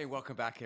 Hey, welcome back,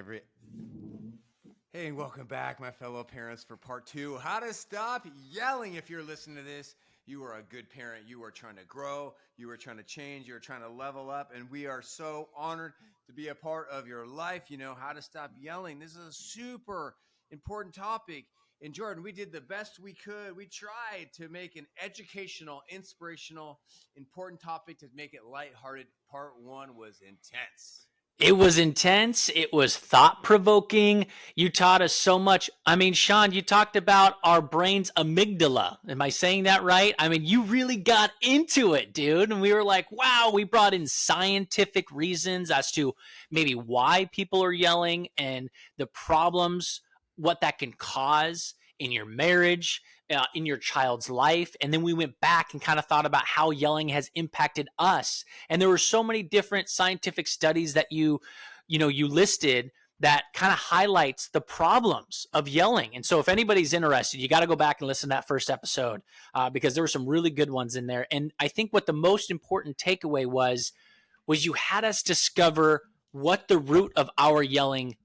Hey, and welcome back, my fellow parents, for part two. How to stop yelling. If you're listening to this, you are a good parent. You are trying to grow. You are trying to change. You are trying to level up. And we are so honored to be a part of your life. You know, how to stop yelling. This is a super important topic. And Jordan, we did the best we could. We tried to make an educational, inspirational, important topic to make it lighthearted. Part one was intense. It was intense. It was thought provoking. You taught us so much. I mean, Sean, you talked about our brain's amygdala. Am I saying that right? I mean, you really got into it, dude. And we were like, wow, we brought in scientific reasons as to maybe why people are yelling and the problems, what that can cause in your marriage, in your child's life. And then we went back and kind of thought about how yelling has impacted us. And there were so many different scientific studies that you listed that kind of highlights the problems of yelling. And so if anybody's interested, you got to go back and listen to that first episode because there were some really good ones in there. And I think what the most important takeaway was you had us discover what the root of our yelling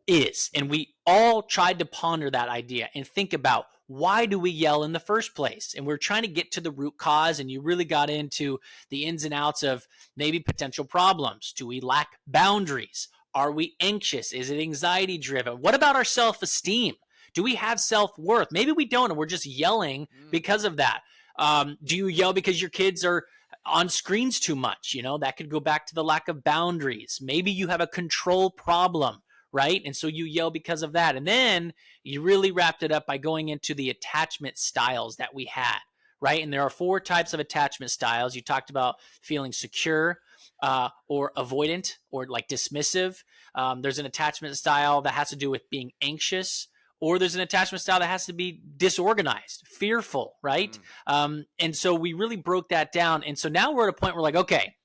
is. And we all tried to ponder that idea and think about, why do we yell in the first place? And we're trying to get to the root cause. And you really got into the ins and outs of maybe potential problems. Do we lack boundaries? Are we anxious? Is it anxiety driven? What about our self-esteem? Do we have self-worth? Maybe we don't, and we're just yelling because of that. Do you yell because your kids are on screens too much? You know, that could go back to the lack of boundaries. Maybe you have a control problem, right? And so you yell because of that. And then you really wrapped it up by going into the attachment styles that we had, right? And there are 4 types of attachment styles. You talked about feeling secure, or avoidant, or like dismissive. There's an attachment style that has to do with being anxious, or there's an attachment style that has to be disorganized, fearful, right? And so we really broke that down. And so now we're at a point where, like, okay,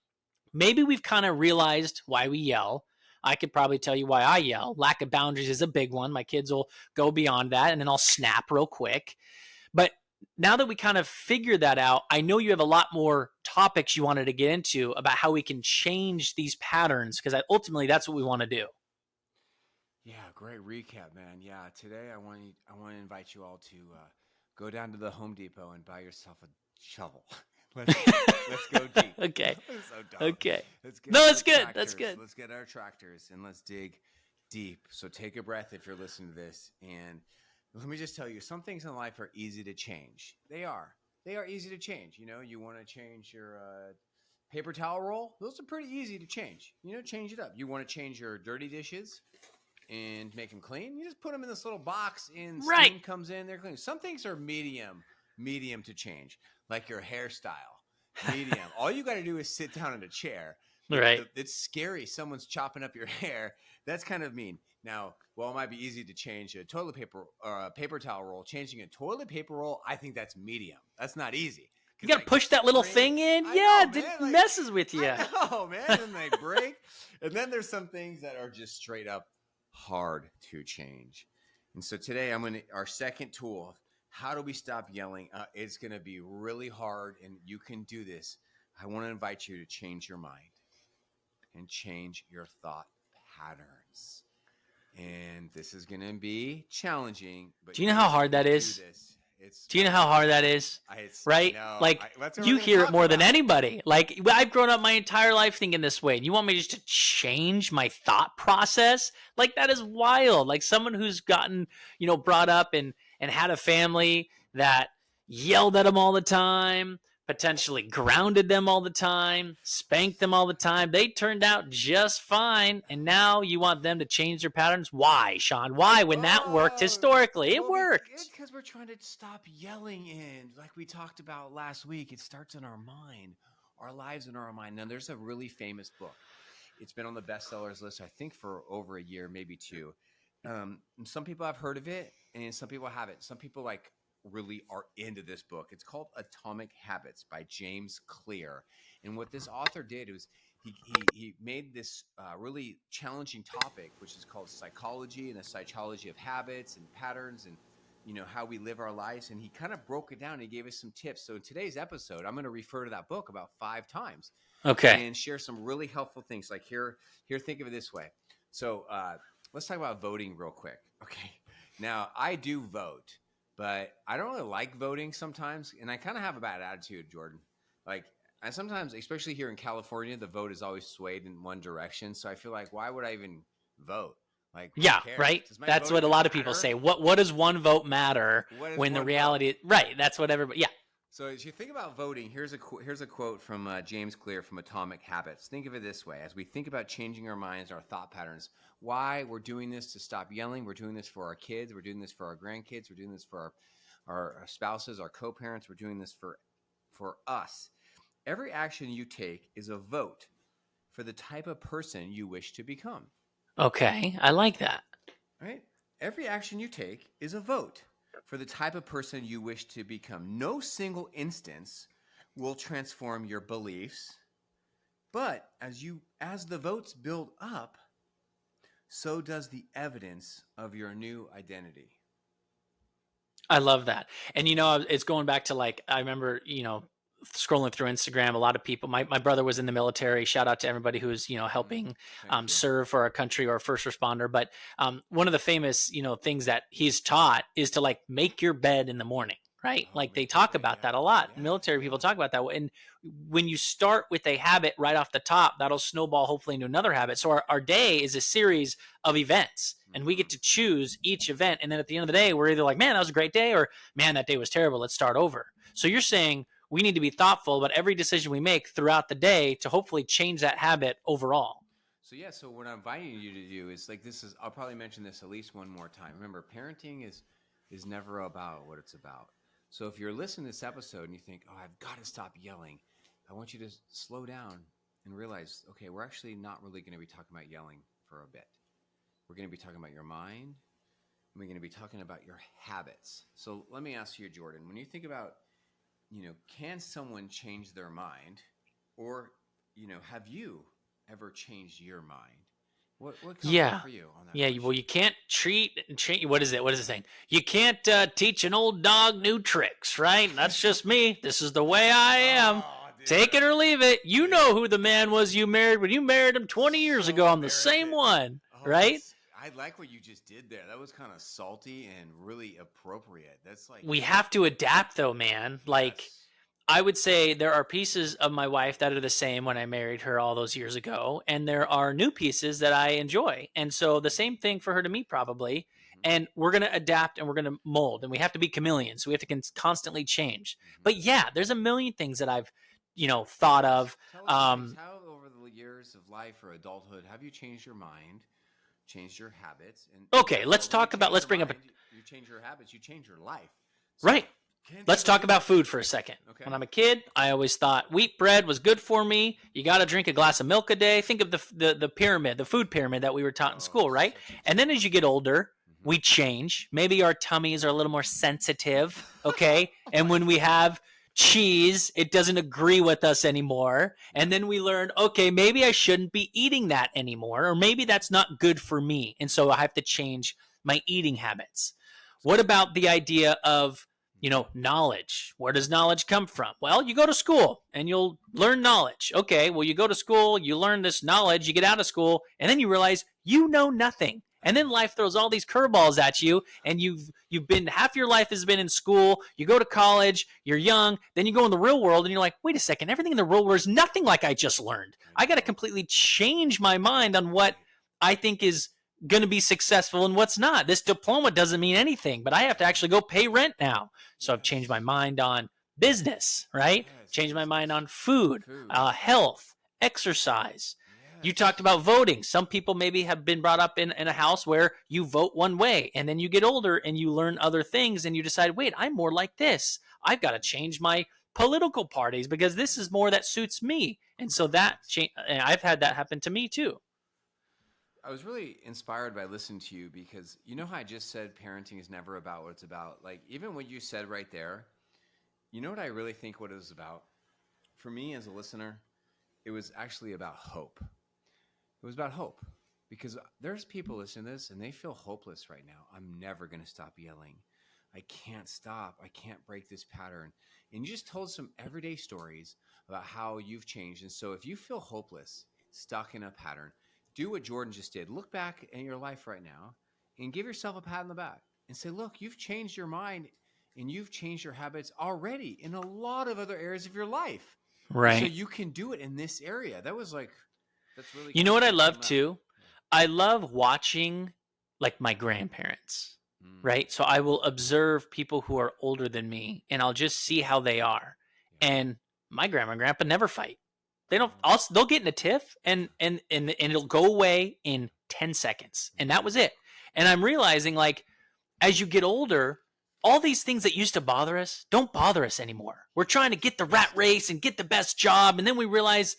maybe we've kind of realized why we yell. I could probably tell you why I yell. Lack of boundaries is a big one. My kids will go beyond that, and then I'll snap real quick. But now that we kind of figured that out, I know you have a lot more topics you wanted to get into about how we can change these patterns, because ultimately that's what we want to do. Yeah, great recap, man. Yeah, today I want to invite you all to go down to the Home Depot and buy yourself a shovel. let's let's go deep. Okay. So dumb. Okay. Let's get No, our that's good. tractors. That's good. Let's get our tractors and let's dig deep. So take a breath if you're listening to this. And let me just tell you, some things in life are easy to change. They are. They are easy to change. You know, you want to change your paper towel roll. Those are pretty easy to change. You know, change it up. You want to change your dirty dishes and make them clean. You just put them in this little box, and Right. steam comes in. They're clean. Some things are medium to change, like your hairstyle. Medium. All you got to do is sit down in a chair. Right. It's scary. Someone's chopping up your hair. That's kind of mean. Now, while it might be easy to change a toilet paper or a paper towel roll, changing a toilet paper roll, I think that's medium. That's not easy. You got to push that little thing in. It messes with you. I know, man. And they break. And then there's some things that are just straight up hard to change. And so today our second tool, how do we stop yelling? It's going to be really hard, and you can do this. I want to invite you to change your mind and change your thought patterns. And this is going to be challenging. But Do you know how hard that is? Do you know how hard that is? Right? You hear it more than anybody. Like, I've grown up my entire life thinking this way. And you want me just to change my thought process? Like, that is wild. Like, someone who's gotten, brought up and had a family that yelled at them all the time, potentially grounded them all the time, spanked them all the time. They turned out just fine. And now you want them to change their patterns? Why, Sean? Why? When that worked historically, it worked. Because we're trying to stop yelling in. Like we talked about last week, it starts in our mind. Our lives in our mind. Now, there's a really famous book. It's been on the bestsellers list, I think, for over a year, maybe 2. Some people have heard of it, and some people haven't. Some people really are into this book. It's called Atomic Habits by James Clear. And what this author did was he made this really challenging topic, which is called psychology and the psychology of habits and patterns and how we live our lives. And he kind of broke it down and he gave us some tips. So in today's episode, I'm going to refer to that book about 5 times. Okay. And share some really helpful things. Like here, think of it this way. So let's talk about voting real quick. Okay. Now, I do vote, but I don't really like voting sometimes. And I kind of have a bad attitude, Jordan. Like, I sometimes, especially here in California, the vote is always swayed in one direction. So I feel like, why would I even vote? Like, who Yeah, cares? right. Does my That's vote what a even lot of people matter? say. What does one vote matter What is when the one vote? reality? Right. That's what everybody. Yeah. So as you think about voting, here's a quote from James Clear from Atomic Habits. Think of it this way: as we think about changing our minds, our thought patterns, why we're doing this to stop yelling, we're doing this for our kids, we're doing this for our grandkids, we're doing this for our spouses, our co-parents, we're doing this for us. Every action you take is a vote for the type of person you wish to become. Okay. I like that. Right? Every action you take is a vote for the type of person you wish to become. No single instance will transform your beliefs, but as the votes build up, so does the evidence of your new identity. I love that. And it's going back to like I remember, scrolling through Instagram, a lot of people. My brother was in the military. Shout out to everybody who's helping Thank you. serve for our country or a first responder. But one of the famous things that he's taught is to like make your bed in the morning. Right. Oh, Like they make your talk bed. about Yeah, that a lot. yeah, Military people yeah. talk about that. And when you start with a habit right off the top, that'll snowball hopefully into another habit. So our day is a series of events and we get to choose each event. And then at the end of the day, we're either like, man, that was a great day, or man, that day was terrible. Let's start over. So you're saying we need to be thoughtful about every decision we make throughout the day to hopefully change that habit overall. So what I'm inviting you to do is like I'll probably mention this at least one more time. Remember, parenting is never about what it's about. So if you're listening to this episode and you think, oh, I've got to stop yelling, I want you to slow down and realize, okay, we're actually not really going to be talking about yelling for a bit. We're going to be talking about your mind, and we're going to be talking about your habits. So let me ask you, Jordan, when you think about, can someone change their mind, or, have you ever changed your mind? What comes up for you on that Yeah. question? Well, you can't treat. What is it? What is it saying? You can't teach an old dog new tricks, right? That's just me. This is the way I am. Oh, dude. Take it or leave it. You know who the man was you married when you married him 20 years ago. I'm the same one, Oh, right? I like what you just did there. That was kind of salty and really appropriate. That's like We have to adapt though, man. Like yes. I would say there are pieces of my wife that are the same when I married her all those years ago, and there are new pieces that I enjoy. And so the same thing for her to me, probably. And we're going to adapt and we're going to mold, and we have to be chameleons. So we have to constantly change. But yeah, there's a million things that I've, thought of. Tell us, how over the years of life or adulthood have you changed your mind, changed your habits, and Okay, let's when you talk about. change Let's your bring up a mind, you change your habits, you change your life. So, right. Let's talk about food for a second. Okay. When I'm a kid, I always thought wheat bread was good for me. You got to drink a glass of milk a day. Think of the pyramid, the food pyramid that we were taught in school, right? And then as you get older, we change. Maybe our tummies are a little more sensitive, okay? And when we have cheese, it doesn't agree with us anymore. And then we learn, okay, maybe I shouldn't be eating that anymore, or maybe that's not good for me. And so I have to change my eating habits. What about the idea of knowledge? Where does knowledge come from? Well, you go to school and you'll learn knowledge. Okay, well, you go to school, you learn this knowledge, you get out of school, and then you realize you know nothing. And then life throws all these curveballs at you, and you've been half your life has been in school. You go to college, you're young, then you go in the real world, and you're like, wait a second, everything in the real world is nothing like I just learned. I got to completely change my mind on what I think is going to be successful and what's not. This diploma doesn't mean anything, but I have to actually go pay rent now. So I've changed my mind on business, right? Changed my mind on food, health, exercise. You talked about voting. Some people maybe have been brought up in a house where you vote one way, and then you get older and you learn other things and you decide, wait, I'm more like this. I've got to change my political parties because this is more that suits me. And so I've had that happen to me too. I was really inspired by listening to you because you know how I just said parenting is never about what it's about? Like, even what you said right there, you know what I really think what it was about? For me as a listener, it was actually about hope. It was about hope because there's people listening to this and they feel hopeless right now. I'm never going to stop yelling. I can't stop. I can't break this pattern. And you just told some everyday stories about how you've changed. And so if you feel hopeless, stuck in a pattern, do what Jordan just did. Look back at your life right now and give yourself a pat on the back and say, look, you've changed your mind and you've changed your habits already in a lot of other areas of your life. And so Right. you can do it in this area. That's really You kind know of what I what love came out. too? I love watching like my grandparents, Mm, right? So I will observe people who are older than me and I'll just see how they are. yeah. And my grandma and grandpa never fight. They don't Oh, also they'll get in a tiff and it'll go away in 10 seconds. And that yeah. was it. And I'm realizing like as you get older, all these things that used to bother us don't bother us anymore. We're trying to get the rat race and get the best job. And then we realize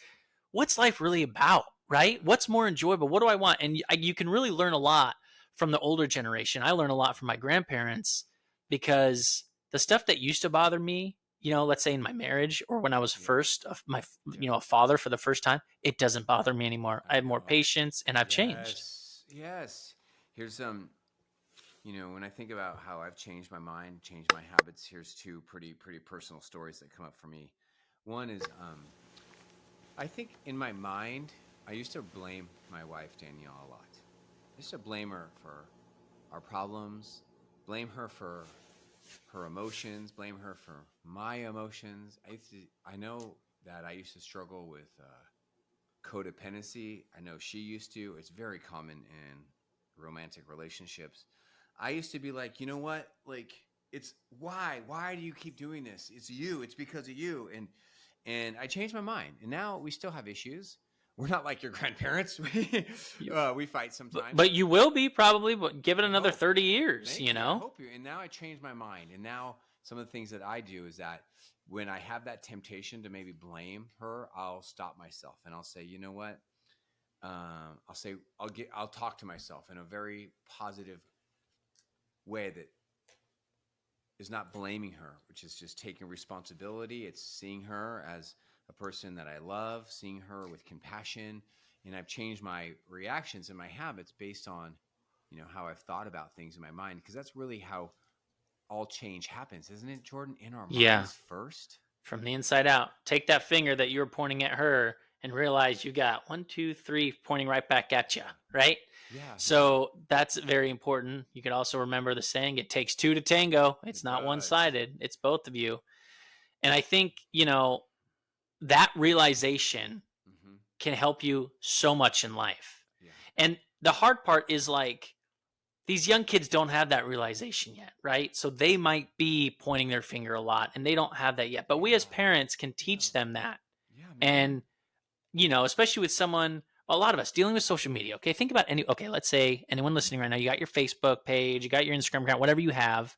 what's life really about, right? What's more enjoyable? What do I want? And you can really learn a lot from the older generation. I learn a lot from my grandparents because the stuff that used to bother me, let's say in my marriage or when I was Yeah. first of my, Yeah. a father for the first time, it doesn't bother me anymore. I I have more know. patience and I've changed. Yes. Yes. Here's when I think about how I've changed my mind, changed my habits, here's two pretty personal stories that come up for me. One is I think in my mind, I used to blame my wife Danielle a lot. I used to blame her for our problems, blame her for her emotions, blame her for my emotions. I know that I used to struggle with codependency. I know she used to. It's very common in romantic relationships. I used to be like, you know what? Like, it's why? Why do you keep doing this? It's you. It's because of you. And I changed my mind. And now we still have issues. We're not like your grandparents. We fight sometimes. But you will be probably, but give it I another hope. 30 years, Thank you. I hope you. And now I changed my mind. And now some of the things that I do is that when I have that temptation to maybe blame her, I'll stop myself and I'll say, you know what? I'll talk to myself in a very positive way that is not blaming her, which is just taking responsibility. It's seeing her as a person that I love, seeing her with compassion, and I've changed my reactions and my habits based on, how I've thought about things in my mind, because that's really how all change happens, isn't it, Jordan? In our Yeah, minds first. from the inside out. Take that finger that you were pointing at her and realize you got 1, 2, 3 pointing right back at you, right? Yeah, yeah, So that's very important. You could also remember the saying, it takes two to tango. It's it not one does. sided, it's both of you. And I think, that realization Mm-hmm. can help you so much in life. Yeah, And the hard part is like, these young kids don't have that realization yet, right? So they might be pointing their finger a lot and they don't have that yet. But we as yeah, parents can yeah, teach them that. yeah, man. And, especially with someone, a lot of us dealing with social media. Okay. Think about let's say anyone listening right now, you got your Facebook page, you got your Instagram account, whatever you have.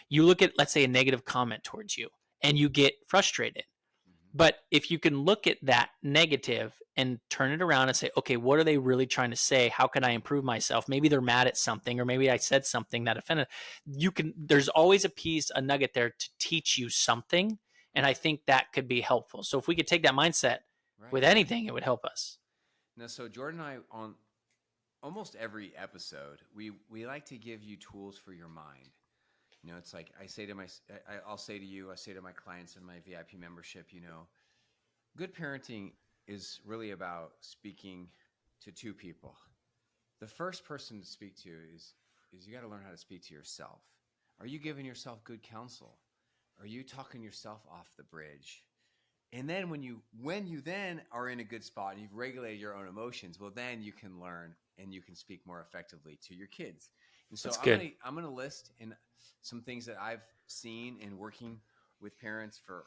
You look at, let's say, a negative comment towards you and you get frustrated. Mm-hmm. But if you can look at that negative and turn it around and say, okay, what are they really trying to say? How can I improve myself? Maybe they're mad at something, or maybe I said something that offended. There's always a nugget there to teach you something. And I Right, think that could be helpful. So if we could take that mindset with right. anything, it would help us. Now, so Jordan and I, on almost every episode, we like to give you tools for your mind. It's like I say to I'll say to you, I say to my clients in my VIP membership, good parenting is really about speaking to two people. The first person to speak to is you got to learn how to speak to yourself. Are you giving yourself good counsel? Are you talking yourself off the bridge? And then when you then are in a good spot and you've regulated your own emotions, well, then you can learn and you can speak more effectively to your kids. And so That's good. I'm gonna list in some things that I've seen in working with parents for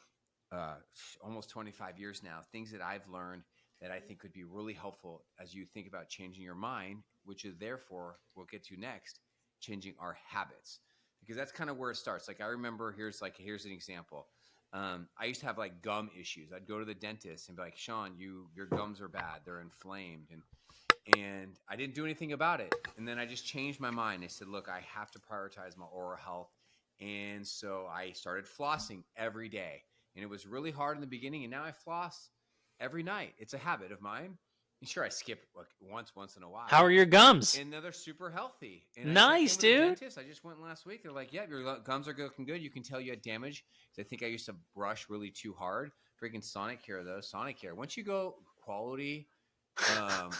uh, almost 25 years now. Things that I've learned that I think would be really helpful as you think about changing your mind, which is therefore we'll get to next, changing our habits, because that's kind of where it starts. Like I remember, here's an example. I used to have like gum issues. I'd go to the dentist and be like, Sean, your gums are bad. They're inflamed. And I didn't do anything about it. And then I just changed my mind. I said, look, I have to prioritize my oral health. And so I started flossing every day. And it was really hard in the beginning. And now I floss every night. It's a habit of mine. And sure, I skip like once in a while. How are your gums? And they're super healthy. And I checked in Nice, with the dude. dentist. I just went last week. They're like, yeah, your gums are looking good. You can tell you had damage. I think I used to brush really too hard. Freaking Sonic Care, though. Sonic Care. Once you go quality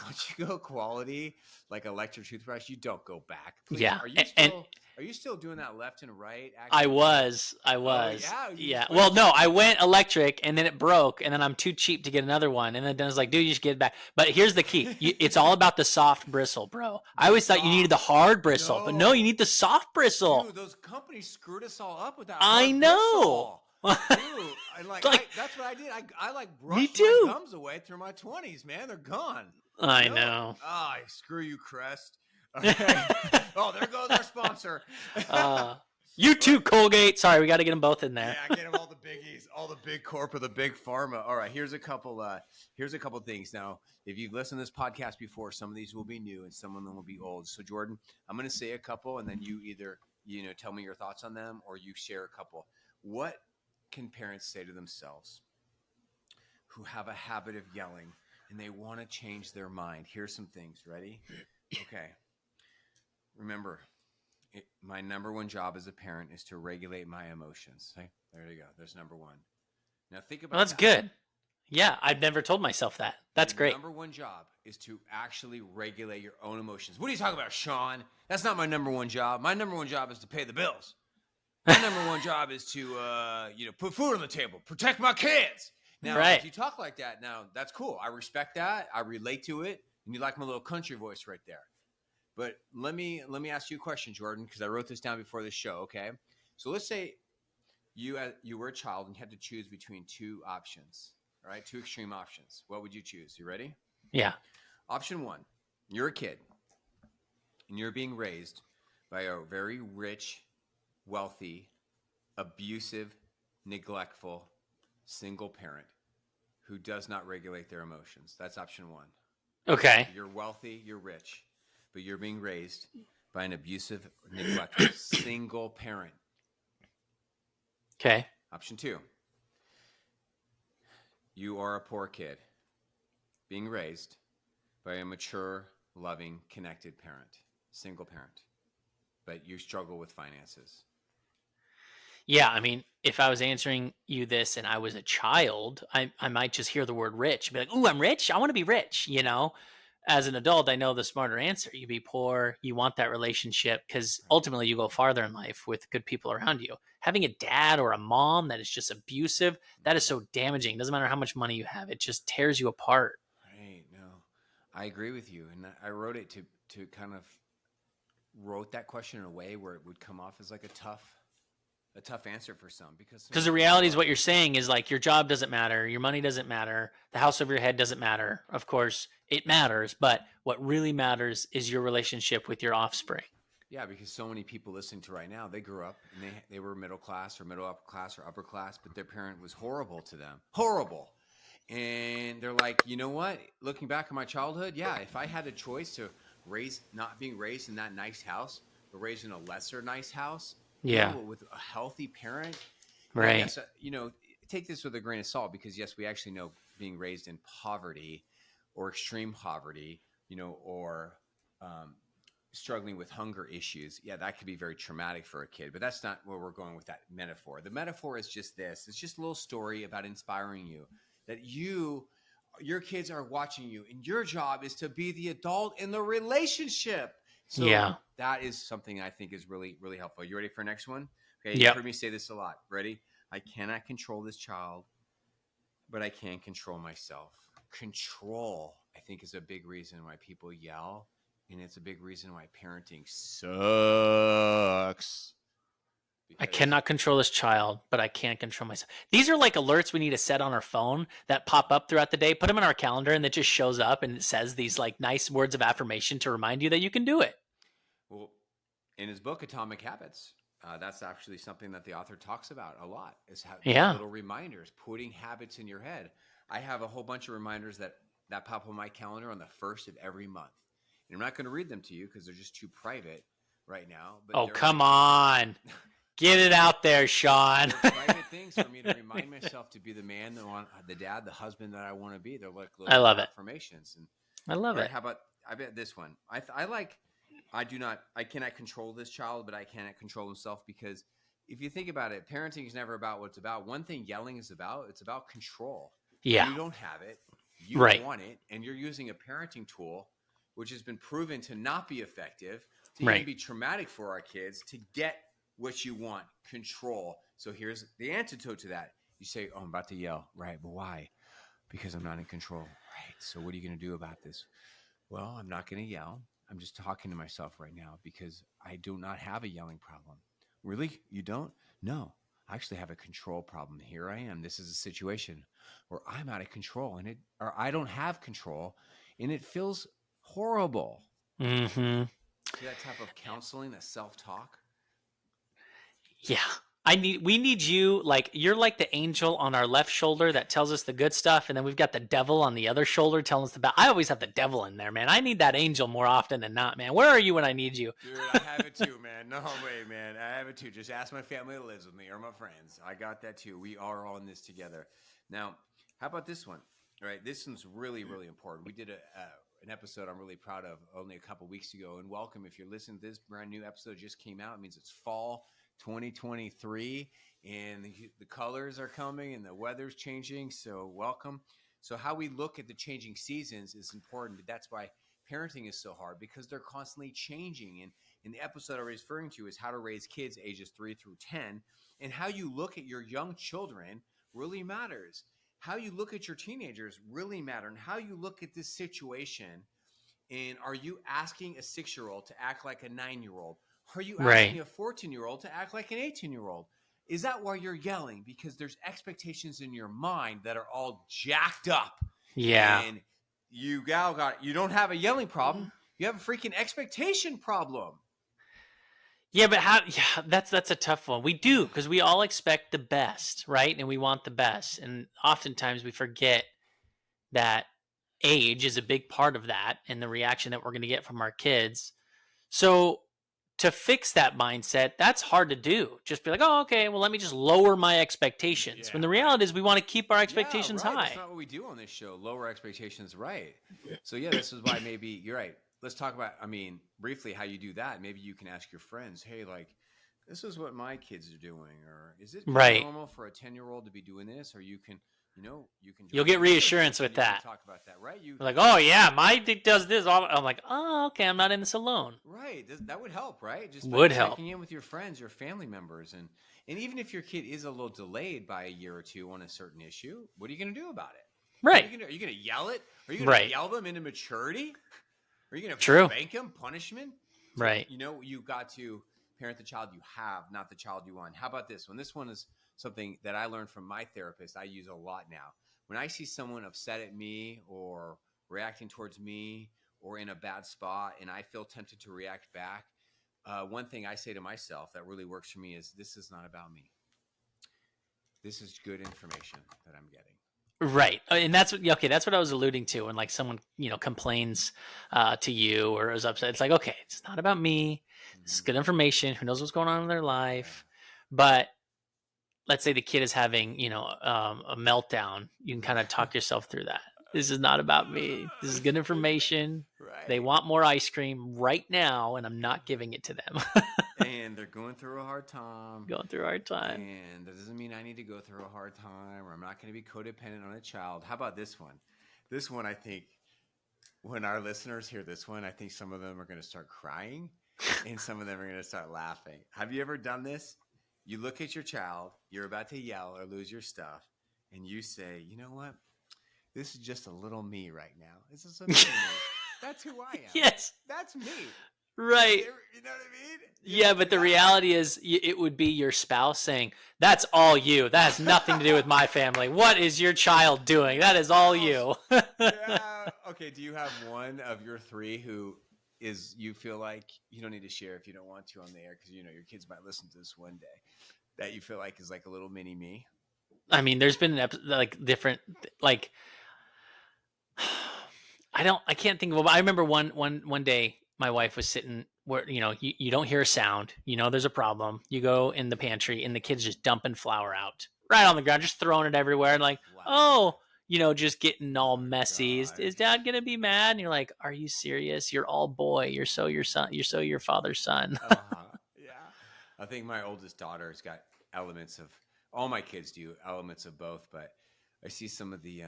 Once you go quality, like electric toothbrush, you don't go back. Please, Yeah. And are you still doing that left and right I action? was. Oh yeah, you Yeah. Well, switched. no, I went electric and then it broke and then I'm too cheap to get another one. And then Dennis was like, dude, you should get it back. But here's the key. It's all about the soft bristle, bro. I The always thought you needed the soft. hard bristle, but no, you No, need the soft bristle. dude, those companies screwed us all up with that I hard know. bristle. Dude, Like, that's what I did. I like me brushed my too. gums away through my 20s, man. They're gone. I know. Screw you, Crest. Okay. Oh, there goes our sponsor. You too, Colgate. Sorry, we got to get them both in there. Yeah, get them all the biggies, all the big corp or the big pharma. All right, here's a couple things. Now, if you've listened to this podcast before, some of these will be new and some of them will be old. So, Jordan, I'm going to say a couple, and then you either tell me your thoughts on them or you share a couple. What can parents say to themselves who have a habit of yelling and they want to change their mind? Here's some things. Ready? Okay. Remember, my number one job as a parent is to regulate my emotions. Okay? There you go. There's number one. Now think about That's good. Yeah, I've never told myself that. That's great. Number one job is to actually regulate your own emotions. What are you talking about, Sean? That's not my number one job. My number one job is to pay the bills. My number one job is to put food on the table, protect my kids. Now, if you talk like that, now that's cool. I respect that. I relate to it, and you like my little country voice right there. But let me ask you a question, Jordan, because I wrote this down before this show. Okay, so let's say you were a child and you had to choose between two options. All right, two extreme options. What would you choose? You ready? Yeah. Option one: you're a kid, and you're being raised by a very rich, wealthy, abusive, neglectful, single parent who does not regulate their emotions. That's option one. Okay. You're wealthy, you're rich, but you're being raised by an abusive, neglectful, single parent. Okay. Option two: you are a poor kid being raised by a mature, loving, connected parent, single parent, but you struggle with finances. Yeah, I mean, if I was answering you this and I was a child, I might just hear the word rich and be like, ooh, I'm rich. I want to be rich. As an adult, I know the smarter answer. You be poor. You want that relationship because ultimately you go farther in life with good people around you. Having a dad or a mom that is just abusive, that is so damaging. Doesn't matter how much money you have. It just tears you apart. Right. No, I agree with you. And I wrote it to kind of wrote that question in a way where it would come off as like a tough answer for some because the reality is what you're saying is like your job doesn't matter, your money doesn't matter, the house over your head doesn't matter. Of course, it matters, but what really matters is your relationship with your offspring. Yeah, because so many people listening to right now, they grew up and they were middle class or middle upper class or upper class, but their parent was horrible to them. Horrible. And they're like, you know what? Looking back on my childhood, yeah, if I had a choice to not being raised in that nice house, but raised in a lesser nice house, Yeah. with a healthy parent, Right. Yes, take this with a grain of salt because yes, we actually know being raised in poverty or extreme poverty, or struggling with hunger issues. Yeah, that could be very traumatic for a kid, but that's not where we're going with that metaphor. The metaphor is just this. It's just a little story about inspiring you that your kids are watching you and your job is to be the adult in the relationship. So Yeah. that is something I think is really, really helpful. You ready for the next one? Okay. Yep. You've heard me say this a lot. Ready? I cannot control this child, but I can control myself. Control, I think, is a big reason why people yell. And it's a big reason why parenting sucks. I cannot control this child, but I can control myself. These are like alerts we need to set on our phone that pop up throughout the day. Put them in our calendar and it just shows up and it says these like nice words of affirmation to remind you that you can do it. Well, in his book, Atomic Habits, that's actually something that the author talks about a lot is little reminders, putting habits in your head. I have a whole bunch of reminders that pop on my calendar on the 1st of every month. And I'm not going to read them to you because they're just too private right now. But come on. Get it out there, Sean. They're private things for me to remind myself to be the man, the dad, the husband that I want to be. They're like little I love affirmations. And I love it. How about I bet this one? I cannot control this child, but I cannot control himself because if you think about it, parenting is never about what it's about. One thing yelling is about, it's about control. Yeah. You don't have it. you Right. want it, and you're using a parenting tool which has been proven to not be effective, to even Right. be traumatic for our kids, to get what you want, control. So here's the antidote to that. You say, oh, I'm about to yell. Right, but why? Because I'm not in control. Right, so what are you going to do about this? Well, I'm not going to yell. I'm just talking to myself right now because I do not have a yelling problem. Really? You don't? No. I actually have a control problem. Here I am. This is a situation where I'm out of control or I don't have control, and it feels horrible. Mm-hmm. See that type of counseling, that self-talk? Yeah. We need you, like, you're like the angel on our left shoulder that tells us the good stuff, and then we've got the devil on the other shoulder telling us the bad. I always have the devil in there, man. I need that angel more often than not, man. Where are you when I need you? Dude, I have it too, man. No way, man. I have it too. Just ask my family that lives with me or my friends. I got that too. We are all in this together. Now, how about this one? All right, this one's really, really important. We did an episode I'm really proud of only a couple weeks ago. And welcome, if you're listening to this brand new episode just came out. It means it's fall 2023, and the colors are coming and the weather's changing. So welcome. So how we look at the changing seasons is important. That's why parenting is so hard, because they're constantly changing. And in the episode I was referring to is how to raise kids ages 3 through 10, and how you look at your young children really matters. How you look at your teenagers really matter, and how you look at this situation. And are you asking a 6-year-old to act like a 9-year-old? Are you asking Right. a 14-year-old to act like an 18-year-old? Is that why you're yelling? Because there's expectations in your mind that are all jacked up. Yeah. And you don't have a yelling problem. You have a freaking expectation problem. Yeah, but how? Yeah, that's a tough one. We do, because we all expect the best, right? And we want the best, and oftentimes we forget that age is a big part of that, and the reaction that we're going to get from our kids. So to fix that mindset, that's hard to do. Just be like, oh, okay, well, let me just lower my expectations. Yeah, When the right. reality is, we want to keep our Yeah, expectations right. That's high. not what we do on this show. Lower expectations, right? So yeah, this is why maybe you're right. Let's talk about, briefly how you do that. Maybe you can ask your friends, hey, like, this is what my kids are doing, or is it kind of Right. normal for a 10-year-old to be doing this? Or you can You'll join get your younger reassurance kids and with you can that. talk about that, right? Like, oh yeah, my dick does this. I'm like, oh, okay, I'm not in this alone. Right. That would help, right? Just by Would help. checking in with your friends, your family members. And even if your kid is a little delayed by a year or two on a certain issue, what are you going to do about it? Right. Are you going to yell it? Are you going Right. to yell them into maturity? Are you going to True. spank them, punishment? Right. You got to parent the child you have, not the child you want. How about this one? This one is something that I learned from my therapist. I use a lot now. When I see someone upset at me or reacting towards me or in a bad spot and I feel tempted to react back, one thing I say to myself that really works for me is, this is not about me. This is good information that I'm getting. Right. And that's what I was alluding to. When, like, someone, complains to you or is upset, it's like, okay, it's not about me. This is good information. Who knows what's going on in their life? But let's say the kid is having, a meltdown. You can kind of talk yourself through that. This is not about me. This is good information. Right. They want more ice cream right now, and I'm not giving it to them. And they're going through a hard time. Going through a hard time. And that doesn't mean I need to go through a hard time, or I'm not going to be codependent on a child. How about this one? This one, I think, when our listeners hear this one, I think some of them are going to start crying and some of them are going to start laughing. Have you ever done this? You look at your child, you're about to yell or lose your stuff, and you say, you know what? This is just a little me right now. This is a me. That's who I am. Yes. That's me. Right. You know what I mean? Yeah, but the reality is it would be your spouse saying, that's all you. That has nothing to do with my family. What is your child doing? That is all you. Yeah. Okay. Do you have one of your three who you feel like you don't need to share if you don't want to on the air, because your kids might listen to this one day, that you feel like is like a little mini me? I mean, there's been different, like, I can't think of. I remember one day my wife was sitting where you don't hear a sound. There's a problem. You go in the pantry and the kid's just dumping flour out right on the ground, just throwing it everywhere, and like, oh, just getting all messy. Is Dad gonna be mad? And you're like, are you serious? You're all boy. You're so your son. You're so your father's son. Yeah. I think my oldest daughter's got elements of, all my kids do elements of both, but I see some of the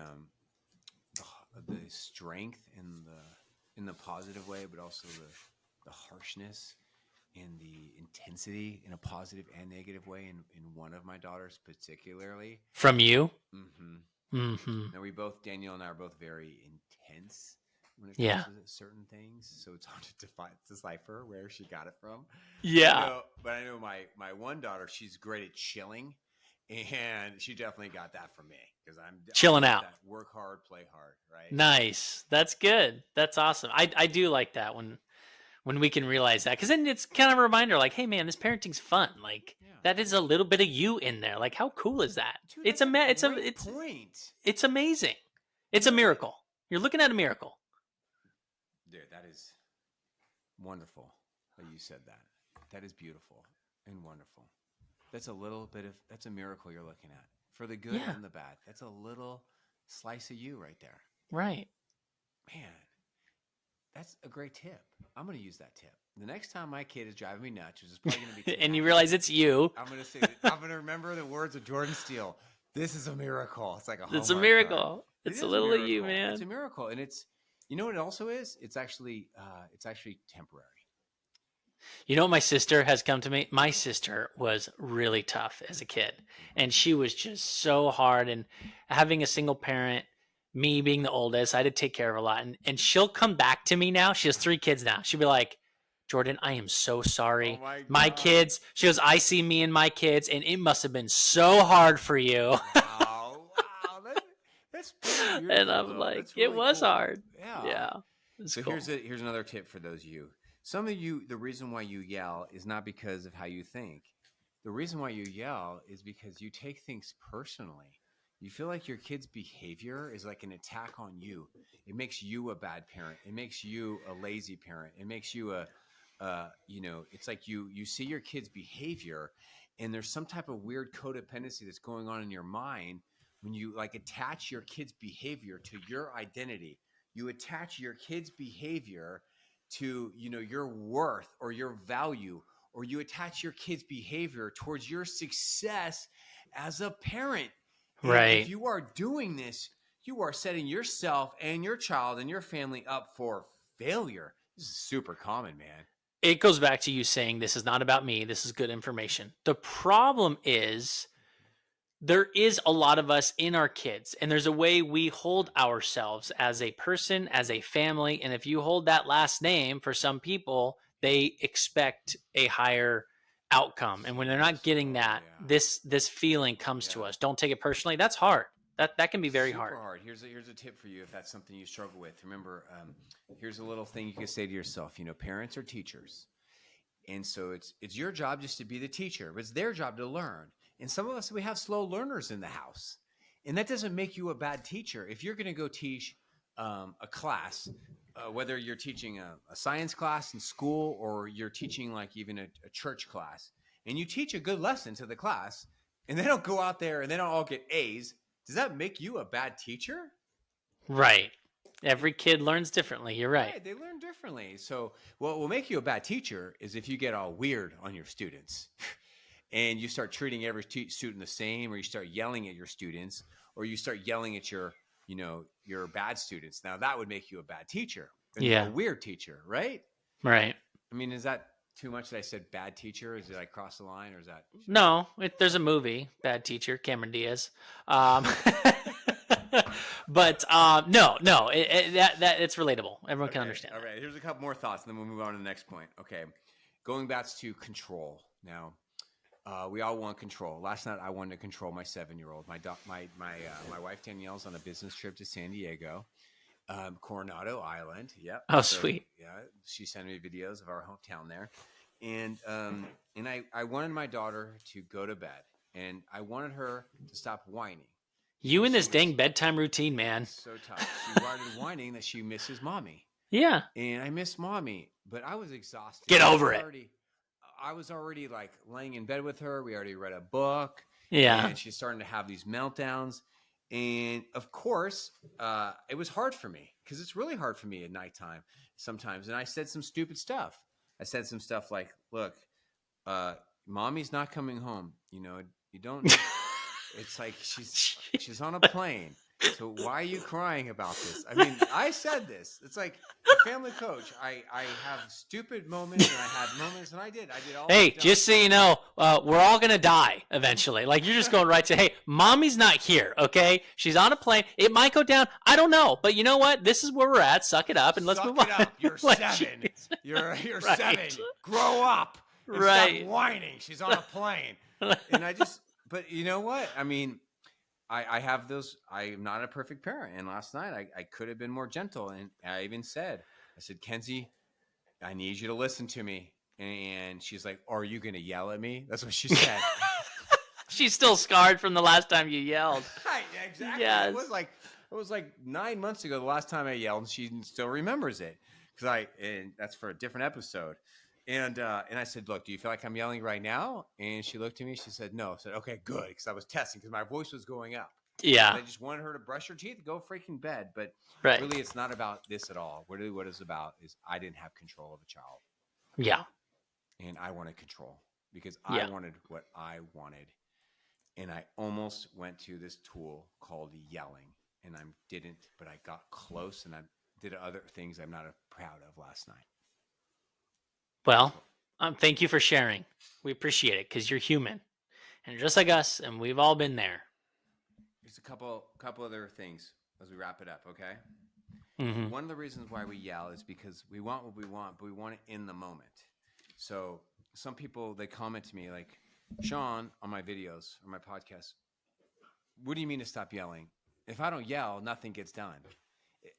the strength in the positive way, but also the harshness and the intensity in a positive and negative way in one of my daughters particularly. From you? Mm-hmm. Mm-hmm. Now Danielle and I are both very intense when it comes Yeah. to certain things, so it's hard to decipher where she got it from. Yeah. But I know my one daughter, she's great at chilling, and she definitely got that from me because I'm Chilling always out. that work hard, play hard, right? Nice. That's good. That's awesome. I do like that when we can realize that, because then it's kind of a reminder, like, hey man, this parenting's fun. Like Yeah, that is a little bit of you in there. Like how cool is that? dude, It's that's a great it's point. it's amazing. It's You a know what? miracle. You're looking at a miracle. Dude, that is wonderful that you said that. That is beautiful and wonderful. That's a miracle you're looking at for the good Yeah. and the bad. That's a little slice of you right there. Right. Man, that's a great tip. I'm going to use that tip. The next time my kid is driving me nuts, which is probably going to be tonight, And you realize it's you. I'm going to say, I'm going to remember the words of Jordan Steele. This is a miracle. It's like a It's a Hallmark miracle. card. It's It a is little of you, miracle. man. It's a miracle, and you know what it also is? It's actually temporary. You know what my sister has come to me? My sister was really tough as a kid, and she was just so hard. And having a single parent, me being the oldest, I had to take care of a lot. And she'll come back to me now. She has 3 kids now. She'll be like, Jordan, I am so sorry. Oh My God. kids, she goes, I see me and my kids, and it must have been so hard for you. Wow, that's pretty beautiful. And I'm though. like, That's it really was cool. hard. Yeah. Yeah. It's So cool. here's another tip for those of you. Some of you, the reason why you yell is not because of how you think. The reason why you yell is because you take things personally. You feel like your kid's behavior is like an attack on you. It makes you a bad parent. It makes you a lazy parent. It makes you it's like you see your kid's behavior, and there's some type of weird codependency that's going on in your mind when you like attach your kid's behavior to your identity. You attach your kid's behavior to your worth or your value, or you attach your kid's behavior towards your success as a parent. And Right. if you are doing this, you are setting yourself and your child and your family up for failure. This is super common, man. It goes back to you saying this is not about me. This is good information. The problem is there is a lot of us in our kids, and there's a way we hold ourselves as a person, as a family. And if you hold that last name, for some people, they expect a higher outcome. And when they're not getting that, this feeling comes to us. Don't take it personally. That's hard. That can be very Super hard. Here's a tip for you if that's something you struggle with. Remember, here's a little thing you can say to yourself. Parents are teachers, and so it's your job just to be the teacher. But it's their job to learn. And some of us, we have slow learners in the house, and that doesn't make you a bad teacher. If you're going to go teach a class, whether you're teaching a science class in school or you're teaching like even a church class, and you teach a good lesson to the class, and they don't go out there and they don't all get A's. Does that make you a bad teacher? Right. Every kid learns differently. You're right. They learn differently. So what will make you a bad teacher is if you get all weird on your students and you start treating every student the same, or you start yelling at your students, or you start yelling at your bad students. Now that would make you a bad teacher. A weird teacher, right? Right. I mean, is that too much that I said bad teacher? Did I cross the line, or is that? No, there's a movie, Bad Teacher, Cameron Diaz. But no, that it's relatable. Everyone can understand. All right, here's a couple more thoughts, and then we'll move on to the next point. Okay, going back to control. Now, we all want control. Last night, I wanted to control my 7-year-old. My wife Danielle's on a business trip to San Diego, Coronado Island. Yep. Oh, sweet. Yeah, she sent me videos of our hometown there, and I wanted my daughter to go to bed, and I wanted her to stop whining. You and this dang bedtime routine, man. So tough. She started whining that she misses mommy. Yeah. And I miss mommy, but I was exhausted. Get over it. I was already like laying in bed with her. We already read a book. Yeah. And she's starting to have these meltdowns. And of course, it was hard for me because it's really hard for me at nighttime sometimes. And I said some stupid stuff. I said some stuff like, look, mommy's not coming home. You don't... It's like she's on a plane. So why are you crying about this? I mean, I said this. It's like a family coach. I have stupid moments and I had moments and I did all Hey, the just so you know, we're all gonna die eventually. Like you're just going right to, hey, mommy's not here. Okay, she's on a plane. It might go down. I don't know, but you know what? This is where we're at. Suck it up and let's move on. Suck it up. You're Like, 7. jeez. You're Right. 7. Grow up and Right. stop whining. She's on a plane. And I just, but you know what? I mean, I have those. I'm not a perfect parent. And last night I could have been more gentle. And I even said, I said, Kenzie, I need you to listen to me. And she's like, are you going to yell at me? That's what she said. She's still scarred from the last time you yelled. Right, exactly. Yes. It was like 9 months ago, the last time I yelled, and she still remembers it. And that's for a different episode. And I said, look, do you feel like I'm yelling right now? And she looked at me. She said, no. I said, okay, good. Because I was testing because my voice was going up. Yeah. And I just wanted her to brush her teeth, go freaking bed. But Right. really, it's not about this at all. Really, what it's about is I didn't have control of a child. Yeah. And I wanted control because Yeah. I wanted what I wanted. And I almost went to this tool called yelling. And I didn't, but I got close and I did other things I'm not proud of last night. Well, thank you for sharing. We appreciate it because you're human and you're just like us, and we've all been there. There's a couple other things as we wrap it up, okay? Mm-hmm. One of the reasons why we yell is because we want what we want, but we want it in the moment. So some people, they comment to me like, Sean, on my videos or my podcast, what do you mean to stop yelling? If I don't yell, nothing gets done.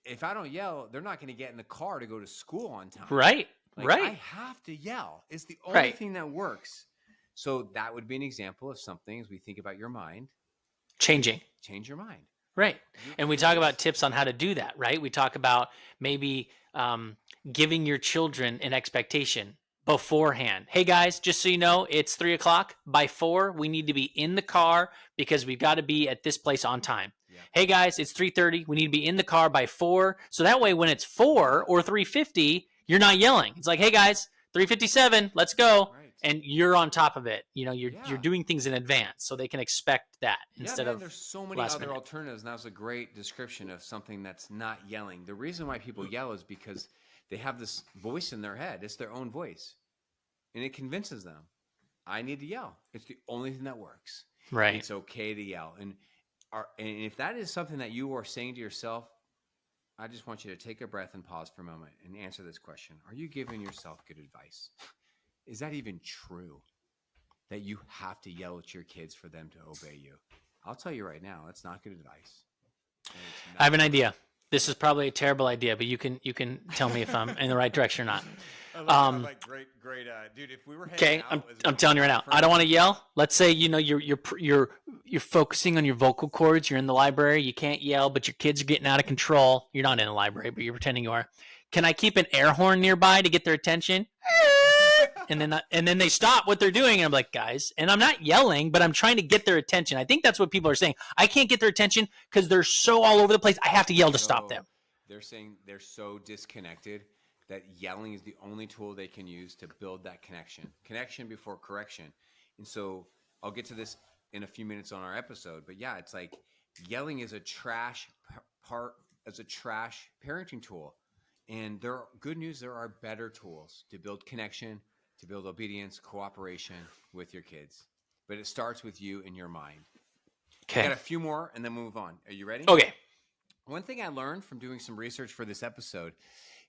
If I don't yell, they're not going to get in the car to go to school on time. Right. Like, right. I have to yell. It's the only Right. thing that works. So that would be an example of something as we think about your mind. Changing. Change your mind. Right. You And we can talk just- about tips on how to do that, right? We talk about maybe giving your children an expectation beforehand. Hey guys, just so you know, it's 3:00. By 4, we need to be in the car because we've got to be at this place on time. Yeah. Hey guys, it's 3:30. We need to be in the car by 4. So that way when it's 4 or 3:50, you're not yelling. It's like, hey guys, 3:57, let's go. Right. And you're on top of it. You know, you're Yeah. doing things in advance so they can expect that instead of there's so many last other minute. alternatives. And that was a great description of something that's not yelling. The reason why people yell is because they have this voice in their head. It's their own voice. And it convinces them, I need to yell. It's the only thing that works. Right. It's okay to yell. And if that is something that you are saying to yourself, I just want you to take a breath and pause for a moment and answer this question. Are you giving yourself good advice? Is that even true that you have to yell at your kids for them to obey you? I'll tell you right now, that's not good advice. I have an idea. This is probably a terrible idea, but you can tell me if I'm in the right direction or not. Great, dude. If we were Okay, I'm telling you right now. I don't want to yell. Let's say you're focusing on your vocal cords. You're in the library. You can't yell, but your kids are getting out of control. You're not in the library, but you're pretending you are. Can I keep an air horn nearby to get their attention? And then they stop what they're doing, and I'm like, guys, and I'm not yelling, but I'm trying to get their attention. I think that's what people are saying. I can't get their attention because they're so all over the place. I have to yell to stop them. They're saying they're so disconnected that yelling is the only tool they can use to build that connection before correction. And so I'll get to this in a few minutes on our episode, but yeah, it's like yelling is a trash parenting tool. And good news, there are better tools to build connection, to build obedience, cooperation with your kids. But it starts with you in your mind. Okay. I got a few more and then move on. Are you ready? Okay. One thing I learned from doing some research for this episode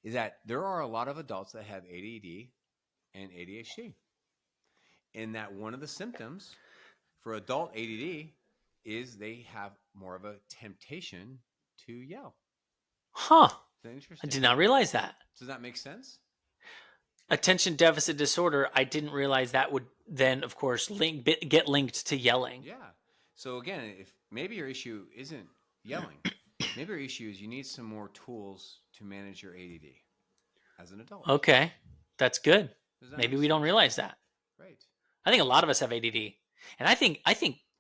is that there are a lot of adults that have ADD and ADHD. And that one of the symptoms for adult ADD is they have more of a temptation to yell. Huh. Is that interesting? I did not realize that. Does that make sense? Attention deficit disorder, I didn't realize that would then, of course, get linked to yelling. Yeah. So again, if maybe your issue isn't yelling, maybe your issue is you need some more tools to manage your ADD as an adult. Okay. That's good. Maybe make we don't sense? realize that. Right. I think a lot of us have ADD. And I think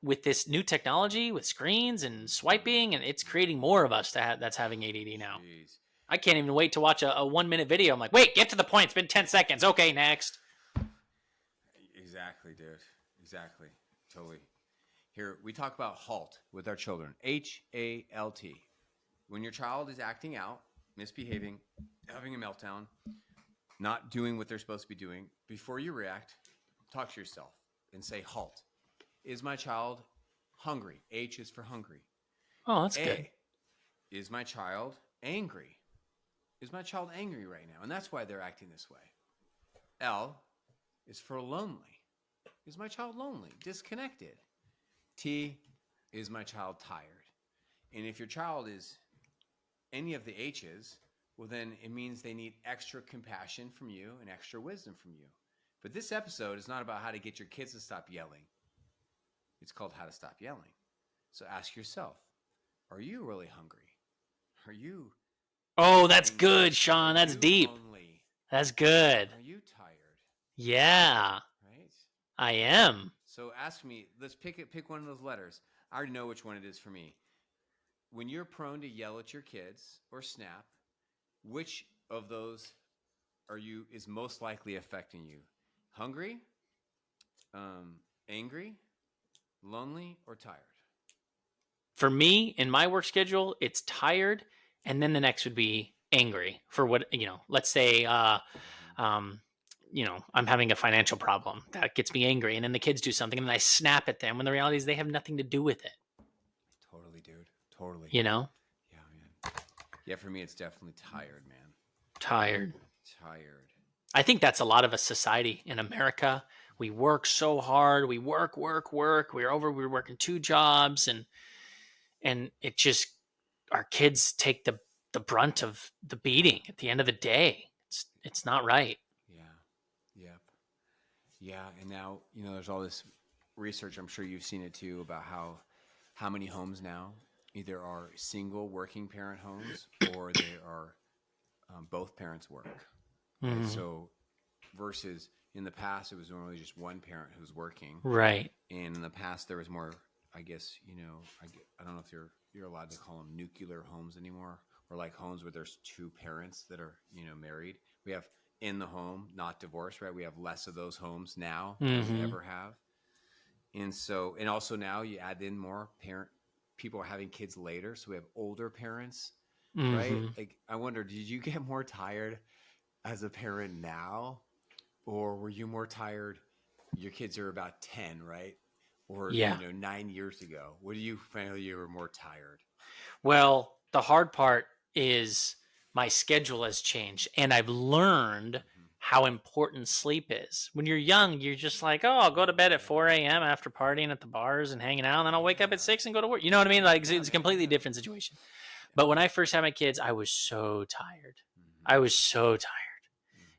with this new technology, with screens and swiping, and it's creating more of us that's having ADD now. Jeez. I can't even wait to watch a 1-minute video. I'm like, wait, get to the point. It's been 10 seconds. Okay, next. Exactly, dude. Exactly. Totally. Here, we talk about halt with our children. HALT. When your child is acting out, misbehaving, having a meltdown, not doing what they're supposed to be doing, before you react, talk to yourself and say, halt. Is my child hungry? H is for hungry. Oh, that's good. A, is my child angry? Is my child angry right now? And that's why they're acting this way. L is for lonely. Is my child lonely? Disconnected. T, is my child tired? And if your child is any of the H's, well, then it means they need extra compassion from you and extra wisdom from you. But this episode is not about how to get your kids to stop yelling. It's called How to Stop Yelling. So ask yourself, are you really hungry? Are you Oh, that's angry? good, Sean. Are That's you deep. lonely? That's good. Are you tired? Yeah, Right? I am. So ask me, let's pick one of those letters. I already know which one it is for me. When you're prone to yell at your kids or snap, which of those is most likely affecting you? Hungry, angry, lonely, or tired? For me, in my work schedule, it's tired, and then the next would be angry for what, let's say, I'm having a financial problem that gets me angry, and then the kids do something, and then I snap at them when the reality is they have nothing to do with it. Totally, dude. Totally. You know? Yeah, man. Yeah, for me, it's definitely tired, man. Tired. Tired. I think that's a lot of a society in America. We work so hard. We work. We're working 2 jobs, and it just, our kids take the brunt of the beating at the end of the day. It's not right. Yeah. Yep. Yeah, and now, there's all this research, I'm sure you've seen it too, about how many homes now either are single working parent homes or they are both parents work. Right? Mhm. So versus in the past, it was normally just one parent who was working. Right. And in the past, there was more, I guess, I don't know if you're allowed to call them nuclear homes anymore, or like homes where there's 2 parents that are, married. We have in the home, not divorced, right? We have less of those homes now than we ever have. And so, and also now you add in more people are having kids later. So we have older parents, right? Like, I wonder, did you get more tired as a parent now? Or were you more tired? Your kids are about 10, right? Or, Yeah. 9 years ago. What do you feel you were more tired? Well, the hard part is my schedule has changed, and I've learned how important sleep is. When you're young, you're just like, oh, I'll go to bed at 4 a.m. after partying at the bars and hanging out, and then I'll wake up at 6 and go to work. You know what I mean? Like, it's a completely different situation. But when I first had my kids, I was so tired. I was so tired.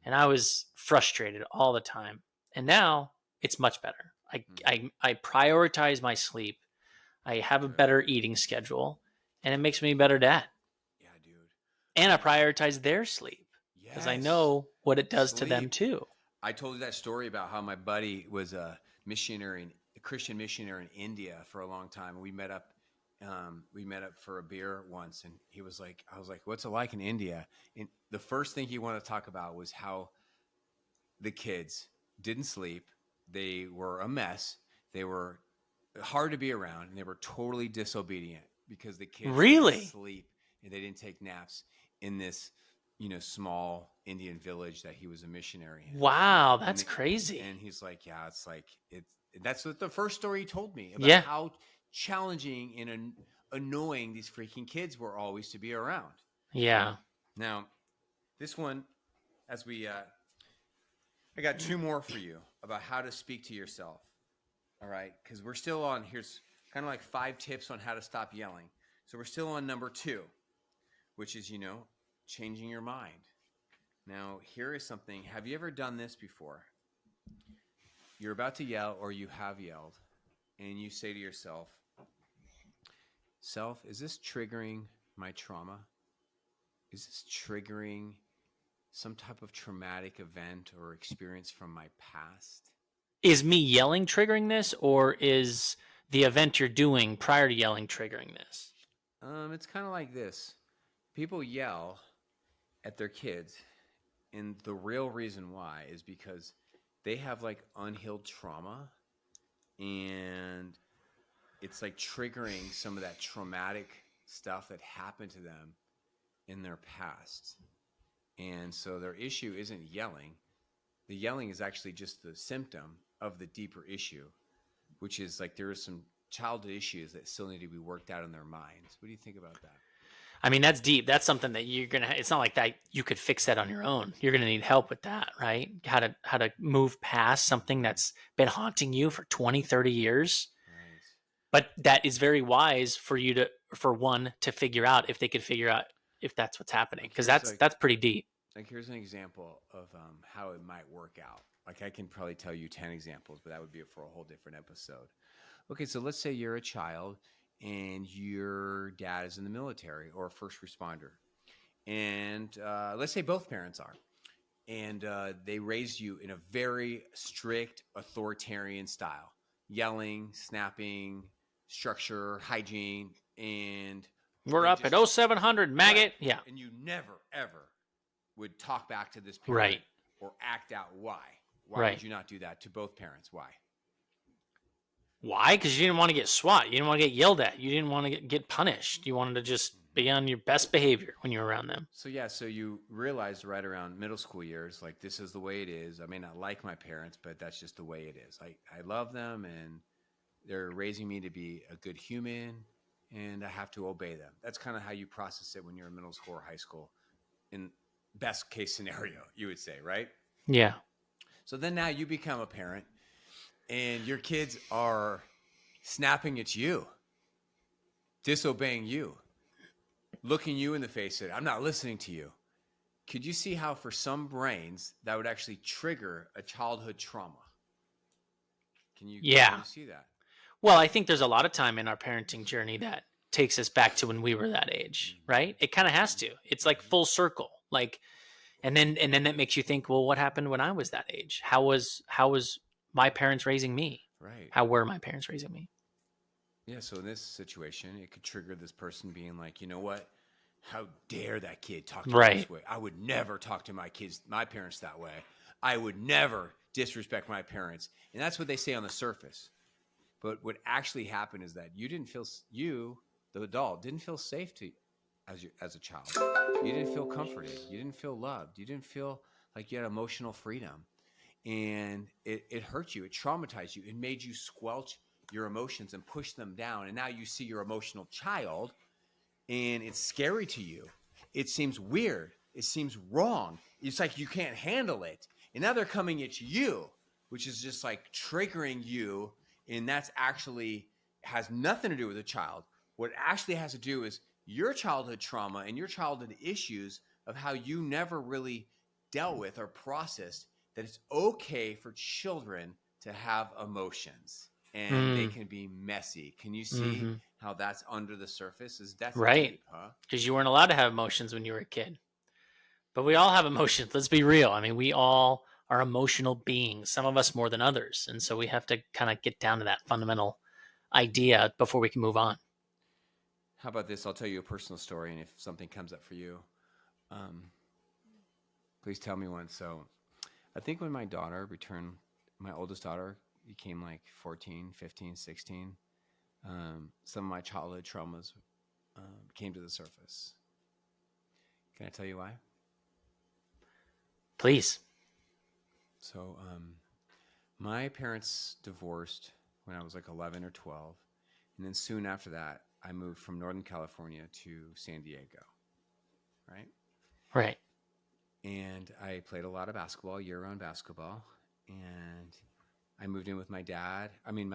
And I was frustrated all the time. And now it's much better. I prioritize my sleep. I have a better eating schedule, and it makes me a better dad. Yeah, dude. And I prioritize their sleep because I know what it does to them too. I told you that story about how my buddy was a Christian missionary in India for a long time. We met up for a beer once, and I was like, what's it like in India? And the first thing he wanted to talk about was how the kids didn't sleep. They were a mess. They were hard to be around, and they were totally disobedient because the kids didn't sleep and they didn't take naps in this, small Indian village that he was a missionary in. Wow, that's crazy. And he's like, yeah, it's like that's what the first story he told me about how challenging and annoying these freaking kids were always to be around. Yeah. Now, this one, as I got 2 more for you about how to speak to yourself. All right, because we're still on, here's kind of like 5 tips on how to stop yelling. So we're still on number 2, which is, changing your mind. Now, here is something. Have you ever done this before? You're about to yell, or you have yelled, and you say to yourself, is this triggering my trauma? Is this triggering some type of traumatic event or experience from my past? Is me yelling triggering this, or is the event you're doing prior to yelling triggering this? It's kind of like this. People yell at their kids, and the real reason why is because they have like unhealed trauma, and it's like triggering some of that traumatic stuff that happened to them in their past. And so their issue isn't yelling. The yelling is actually just the symptom of the deeper issue, which is like there are some childhood issues that still need to be worked out in their minds. What do you think about that? I mean, that's deep. That's something that you're gonna. It's not like that you could fix that on your own. You're gonna need help with that, right? How to move past something that's been haunting you for 20, 30 years. Right. But that is very wise for you to, for one, to figure out if they could figure out if that's what's happening, Like because here's that's pretty deep. like here's an example of how it might work out. Like I can probably tell you 10 examples, but that would be for a whole different episode. Okay, so let's say you're a child and your dad is in the military or a first responder. And let's say both parents are. And they raised you in a very strict authoritarian style, yelling, snapping, structure, hygiene, and We're they up just at 0700 maggot. right. Yeah. And you never ever would talk back to this parent Right. or act out why. Why Right. would you not do that to both parents? Why? Why? Because you didn't want to get swat. You didn't want to get yelled at. You didn't want to get punished. You wanted to just be on your best behavior when you're around them. So yeah, so you realized right around middle school years, like this is the way it is. I may not like my parents, but that's just the way it is. I love them and they're raising me to be a good human and I have to obey them. That's kind of how you process it when you're in middle school or high school. In best case scenario, you would say, right? Yeah. So then now you become a parent and your kids are snapping at you, disobeying you, looking you in the face, saying, I'm not listening to you. Could you see how for some brains that would actually trigger a childhood trauma? Can you see that? Well, I think there's a lot of time in our parenting journey that takes us back to when we were that age, right? It kind of has to. It's like full circle. Like, and then that makes you think, well, what happened when I was that age? How was my parents raising me? Right. How were my parents raising me? Yeah, so in this situation, it could trigger this person being like, you know what? How dare that kid talk to me this way? I would never talk to my parents that way. I would never disrespect my parents. And that's what they say on the surface. But what actually happened is that you, the adult, didn't feel safe as a child. You didn't feel comforted. You didn't feel loved. You didn't feel like you had emotional freedom. And it hurt you. It traumatized you. It made you squelch your emotions and push them down. And now you see your emotional child and it's scary to you. It seems weird. It seems wrong. It's like you can't handle it. And now they're coming at you, which is just like triggering you. And that's actually has nothing to do with the child. What it actually has to do is your childhood trauma and your childhood issues of how you never really dealt with or processed that it's okay for children to have emotions and they can be messy. Can you see how that's under the surface? That's right. Deep, huh? Because you weren't allowed to have emotions when you were a kid. But we all have emotions. Let's be real. I mean, we all are emotional beings, some of us more than others. And so we have to kind of get down to that fundamental idea before we can move on. How about this? I'll tell you a personal story, and if something comes up for you, please tell me one. So I think when my oldest daughter became like 14, 15, 16, some of my childhood traumas came to the surface. Can I tell you why? Please. So my parents divorced when I was like 11 or 12. And then soon after that, I moved from Northern California to San Diego, right? Right. And I played a lot of basketball, year-round basketball. And I moved in with my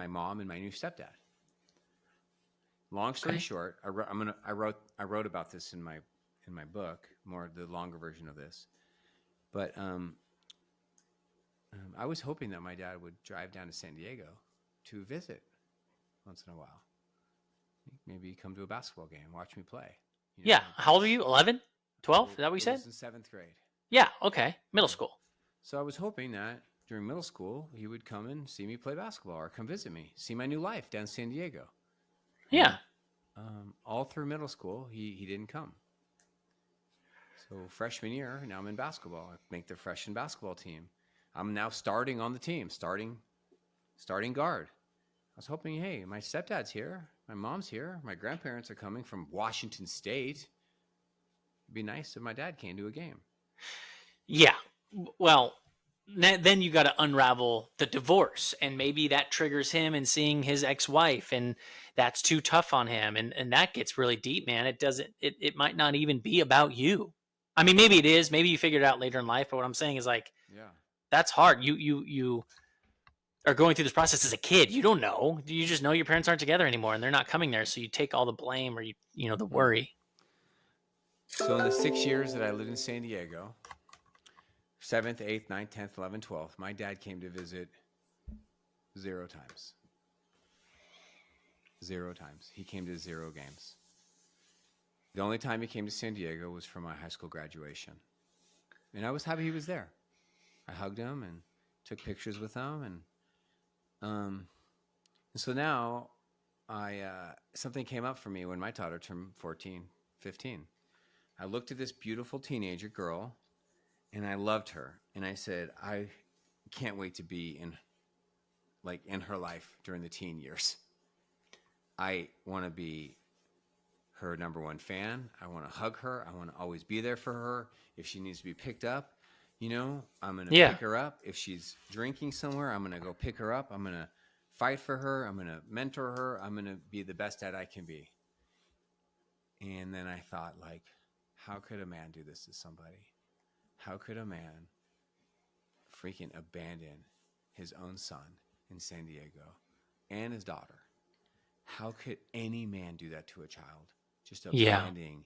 mom and my new stepdad. Long story short, I wrote about this in my book, more the longer version of this. But I was hoping that my dad would drive down to San Diego to visit once in a while. Maybe come to a basketball game, watch me play. Yeah. How old are you? 11? 12? Is that what you said? I was in 7th grade. Yeah. Okay. Middle school. So I was hoping that during middle school, he would come and see me play basketball or come visit me, see my new life down in San Diego. Yeah. And, all through middle school, he didn't come. So freshman year, now I'm in basketball. I make the freshman basketball team. I'm now starting on the team, starting guard. was hoping, hey, my stepdad's here, my mom's here, my grandparents are coming from Washington State. It'd be nice if my dad came to a game. Yeah. Well, then you got to unravel the divorce, and maybe that triggers him in seeing his ex-wife, and that's too tough on him, and that gets really deep, man. It might not even be about you. I mean, maybe it is. Maybe you figure it out later in life, but what I'm saying is like, Yeah. that's hard. You are going through this process as a kid. You don't know. You just know your parents aren't together anymore and they're not coming there, so you take all the blame, or the worry. So in the 6 years that I lived in San Diego, 7th, 8th, 9th, 10th, 11th, 12th, my dad came to visit 0 times. 0 times. He came to 0 games. The only time he came to San Diego was for my high school graduation. And I was happy he was there. I hugged him and took pictures with him. And so now something came up for me when my daughter turned 14, 15. I looked at this beautiful teenager girl, and I loved her. And I said, I can't wait to be in her life during the teen years. I want to be her number one fan. I want to hug her. I want to always be there for her. If she needs to be picked up, I'm going to pick her up. If she's drinking somewhere, I'm going to go pick her up. I'm going to fight for her. I'm going to mentor her. I'm going to be the best dad I can be. And then I thought, like, how could a man do this to somebody? How could a man freaking abandon his own son in San Diego and his daughter? How could any man do that to a child? Just abandoning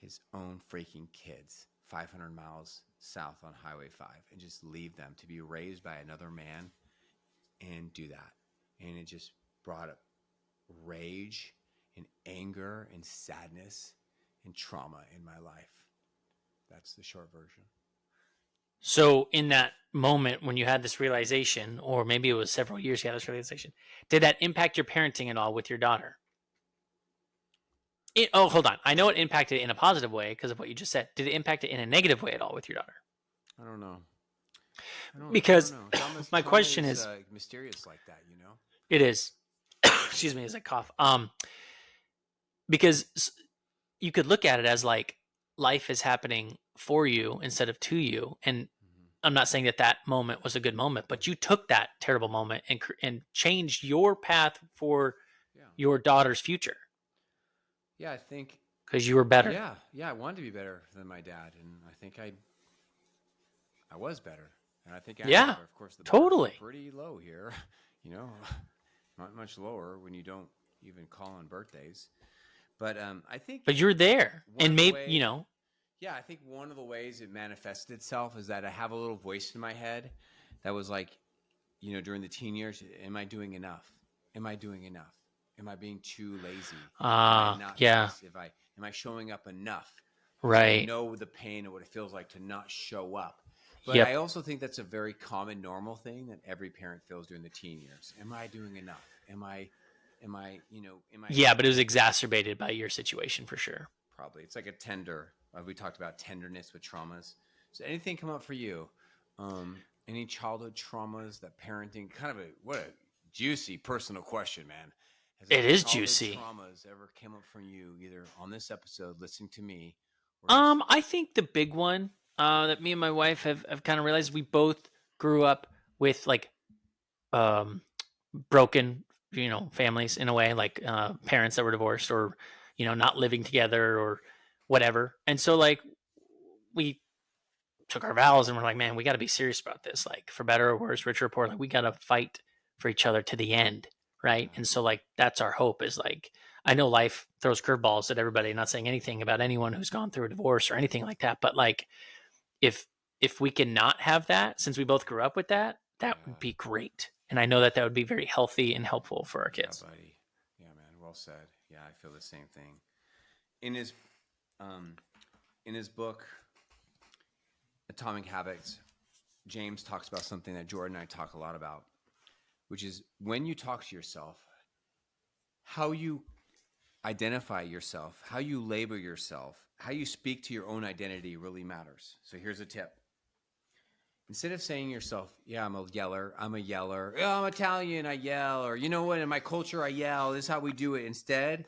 his own freaking kids 500 miles south on Highway 5 and just leave them to be raised by another man and do that. And it just brought up rage and anger and sadness and trauma in my life. That's the short version. So in that moment when you had this realization, or maybe it was several years you had this realization, did that impact your parenting at all with your daughter? Hold on. I know it impacted it in a positive way because of what you just said. Did it impact it in a negative way at all with your daughter? I don't know. Because my trauma question is mysterious like that, It is. Excuse me as I cough. Because you could look at it as like life is happening for you instead of to you, and I'm not saying that moment was a good moment, but you took that terrible moment and changed your path for your daughter's future. Yeah, I think because you were better. Yeah, I wanted to be better than my dad, and I think I was better, and I think I am better. Of course, the totally bar's pretty low here, not much lower when you don't even call on birthdays. But I think. But you're there, and maybe Yeah, I think one of the ways it manifested itself is that I have a little voice in my head that was like, during the teen years, am I doing enough? Am I doing enough? Am I being too lazy? Am I showing up enough? Right. I know the pain of what it feels like to not show up. But I also think that's a very common, normal thing that every parent feels during the teen years. Am I doing enough? Am I? Yeah, but it was exacerbated by your situation for sure. Probably. It's like we talked about tenderness with traumas. So anything come up for you? Any childhood traumas that parenting, what a juicy personal question, man. It is juicy. Traumas ever came up from you either on this episode, listening to me? I think the big one that me and my wife have kind of realized, we both grew up with like broken, families in a way, like parents that were divorced or, not living together or whatever. And so like we took our vows and we're like, man, we got to be serious about this, like for better or worse, rich or poor, like we got to fight for each other to the end. Right. And so like, that's our hope is like, I know life throws curveballs at everybody, not saying anything about anyone who's gone through a divorce or anything like that. But like, if we can not have that, since we both grew up with that, that would be great. And I know that would be very healthy and helpful for our kids. Yeah, buddy. Yeah, man. Well said. Yeah, I feel the same thing. In his book, Atomic Habits, James talks about something that Jordan and I talk a lot about, which is when you talk to yourself, how you identify yourself, how you label yourself, how you speak to your own identity really matters. So here's a tip. Instead of saying to yourself, yeah, I'm a yeller. Oh, I'm Italian, I yell. Or, you know what, in my culture, I yell. This is how we do it. Instead,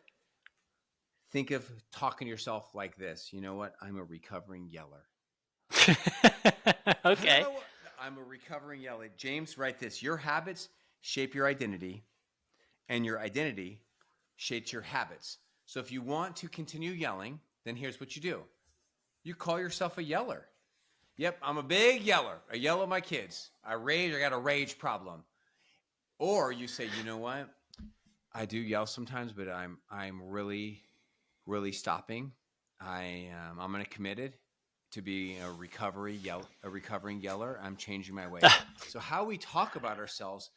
think of talking to yourself like this. You know what? I'm a recovering yeller. I don't Okay. know what. I'm a recovering yeller. James, write this. Your habits shape your identity, and your identity shapes your habits. So if you want to continue yelling, then here's what you do. You call yourself a yeller. Yep, I'm a big yeller. I yell at my kids. I rage. I got a rage problem. Or you say, you know what? I do yell sometimes, but I'm really stopping. I'm gonna committed to be a recovering yeller. I'm changing my ways. So how we talk about ourselves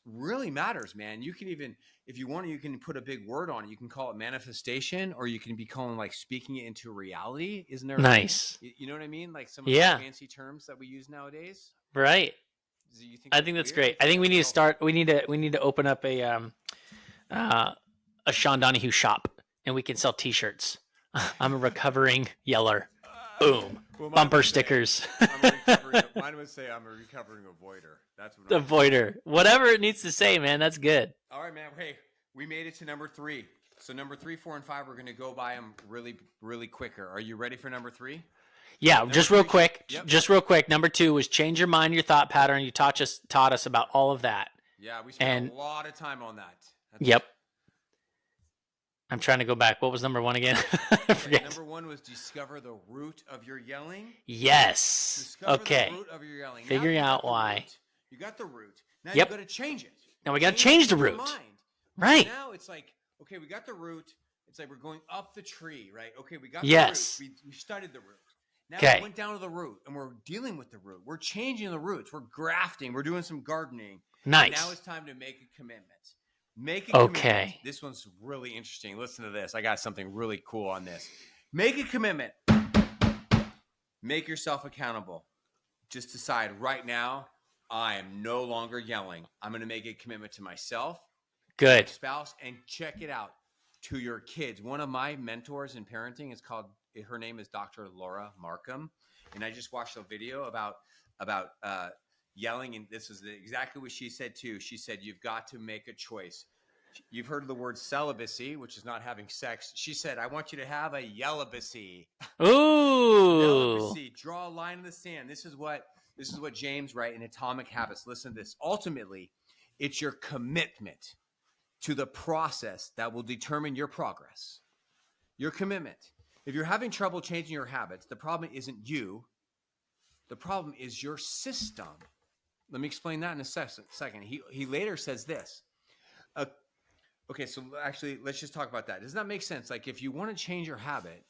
really matters, man. You can even, if you want to, you can put a big word on it. You can call it manifestation, or you can be calling like speaking it into reality. Isn't there? Nice. You know what I mean? Like some of those Yeah. fancy terms that we use nowadays. Right. Do you think I that's think that's weird? I great. I think think we that's need to healthy. start. We need to open up uh, a Sean Donohue shop, and we can sell T-shirts. I'm a recovering yeller. Boom. Well, mine Bumper would say stickers. I'm a recovering. Mine would say I'm a recovering avoider. That's what mine would say. Avoider. Whatever it needs to say, man. That's good. All right, man. Hey, we made it to number 3. So number 3, 4, and 5, we're gonna go by them really quicker. Are you ready for number 3? Yeah, Number just real 3. quick. Yep. Just real quick. Number 2 was change your mind, your thought pattern. You taught us about all of that. Yeah, we spent And a lot of time on that. yep. I'm trying to go back. What was number 1 again? I Okay, forget. number 1 was discover the root of your yelling. Yes. Discover Okay. the root of your yelling. Figuring Now you got out the why. root. You got the root. Now Yep. you got to change it. Now we got to change the in your root. mind. Right. So now it's like, okay, we got the root. It's like we're going up the tree, right? Okay, we got Yes. the root. We studied the root. Now Okay. we went down to the root, and we're dealing with the root. We're changing the roots. We're grafting. We're doing some gardening. Nice. And now it's time to make a commitment. Make a commitment. Okay. This one's really interesting. Listen to this. I got something really cool on this. Make a commitment. Make yourself accountable. Just decide right now, I am no longer yelling. I'm going to make a commitment to myself, Good. my spouse, and check it out, to your kids. One of my mentors in parenting is her name is Dr. Laura Markham. And I just watched a video about yelling. And this is exactly what she said too. She said, you've got to make a choice. You've heard of the word celibacy, which is not having sex. She said, I want you to have a yellabacy. Ooh. Yellabacy. Draw a line in the sand. This is what James writes in Atomic Habits. Listen to this. Ultimately, it's your commitment to the process that will determine your progress. Your commitment. If you're having trouble changing your habits, the problem isn't you. The problem is your system. Let me explain that in a second. He later says this. Okay, so actually, let's just talk about that. Does that make sense? Like, if you want to change your habit,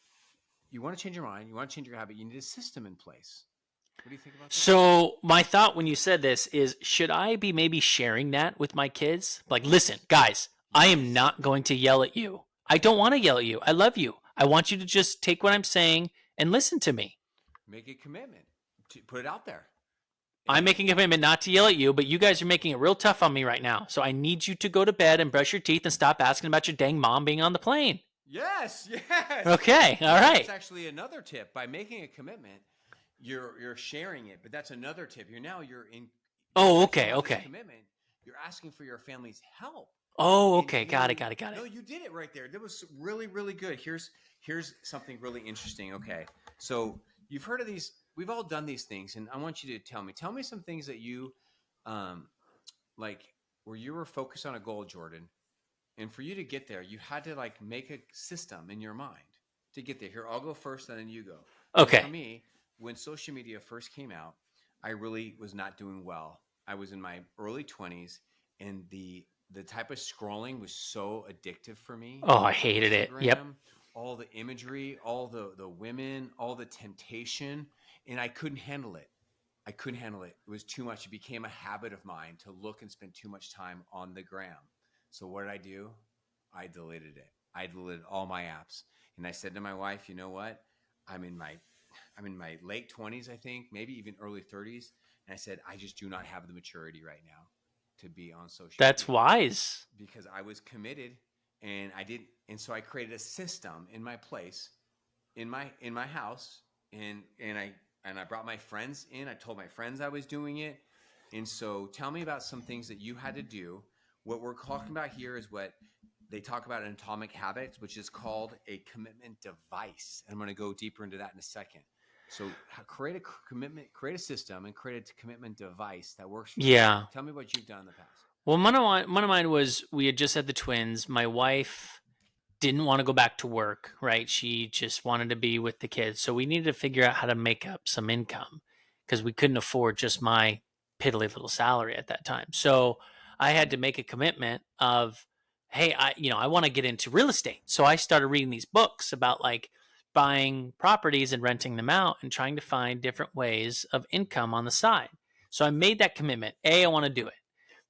you want to change your mind, you want to change your habit, you need a system in place. What do you think about that? So my thought when you said this is, should I be maybe sharing that with my kids? Like, listen, guys, I am not going to yell at you. I don't want to yell at you. I love you. I want you to just take what I'm saying and listen to me. Make a commitment to put it out there. I'm making a commitment not to yell at you, but you guys are making it real tough on me right now. So I need you to go to bed and brush your teeth and stop asking about your dang mom being on the plane. Yes. Okay, all right. That's actually another tip. By making a commitment, you're sharing it, but that's another tip. You're in. Oh, okay. Commitment. You're asking for your family's help. Oh, okay. Got it. No, you did it right there. That was really, really good. Here's something really interesting. Okay, so you've heard of these. We've all done these things, and I want you to tell me some things that you, like, where you were focused on a goal, Jordan, and for you to get there, you had to like make a system in your mind to get there. Here, I'll go first, and then you go. Okay. So for me, when social media first came out, I really was not doing well. I was in my early 20s, and the type of scrolling was so addictive for me. Oh, I hated it. Yep. All the imagery, all the women, all the temptation, and I couldn't handle it. It was too much. It became a habit of mine to look and spend too much time on the gram. So what did I do? I deleted it. I deleted all my apps. And I said to my wife, you know what? I'm in my late 20s, I think, maybe even early 30s. And I said, I just do not have the maturity right now to be on social media. That's wise. Because I was committed, and so I created a system in my place, in my house, and and I brought my friends in. I told my friends I was doing it. And so tell me about some things that you had to do. What we're talking about here is what they talk about in Atomic Habits, which is called a commitment device. And I'm going to go deeper into that in a second. So create a commitment, create a system, and create a commitment device that works for you. Yeah. Tell me what you've done in the past. Well, one of mine was we had just had the twins. My wife didn't want to go back to work, right? She just wanted to be with the kids. So we needed to figure out how to make up some income because we couldn't afford just my piddly little salary at that time. So I had to make a commitment of, hey, I want to get into real estate. So I started reading these books about like buying properties and renting them out and trying to find different ways of income on the side. So I made that commitment. I want to do it.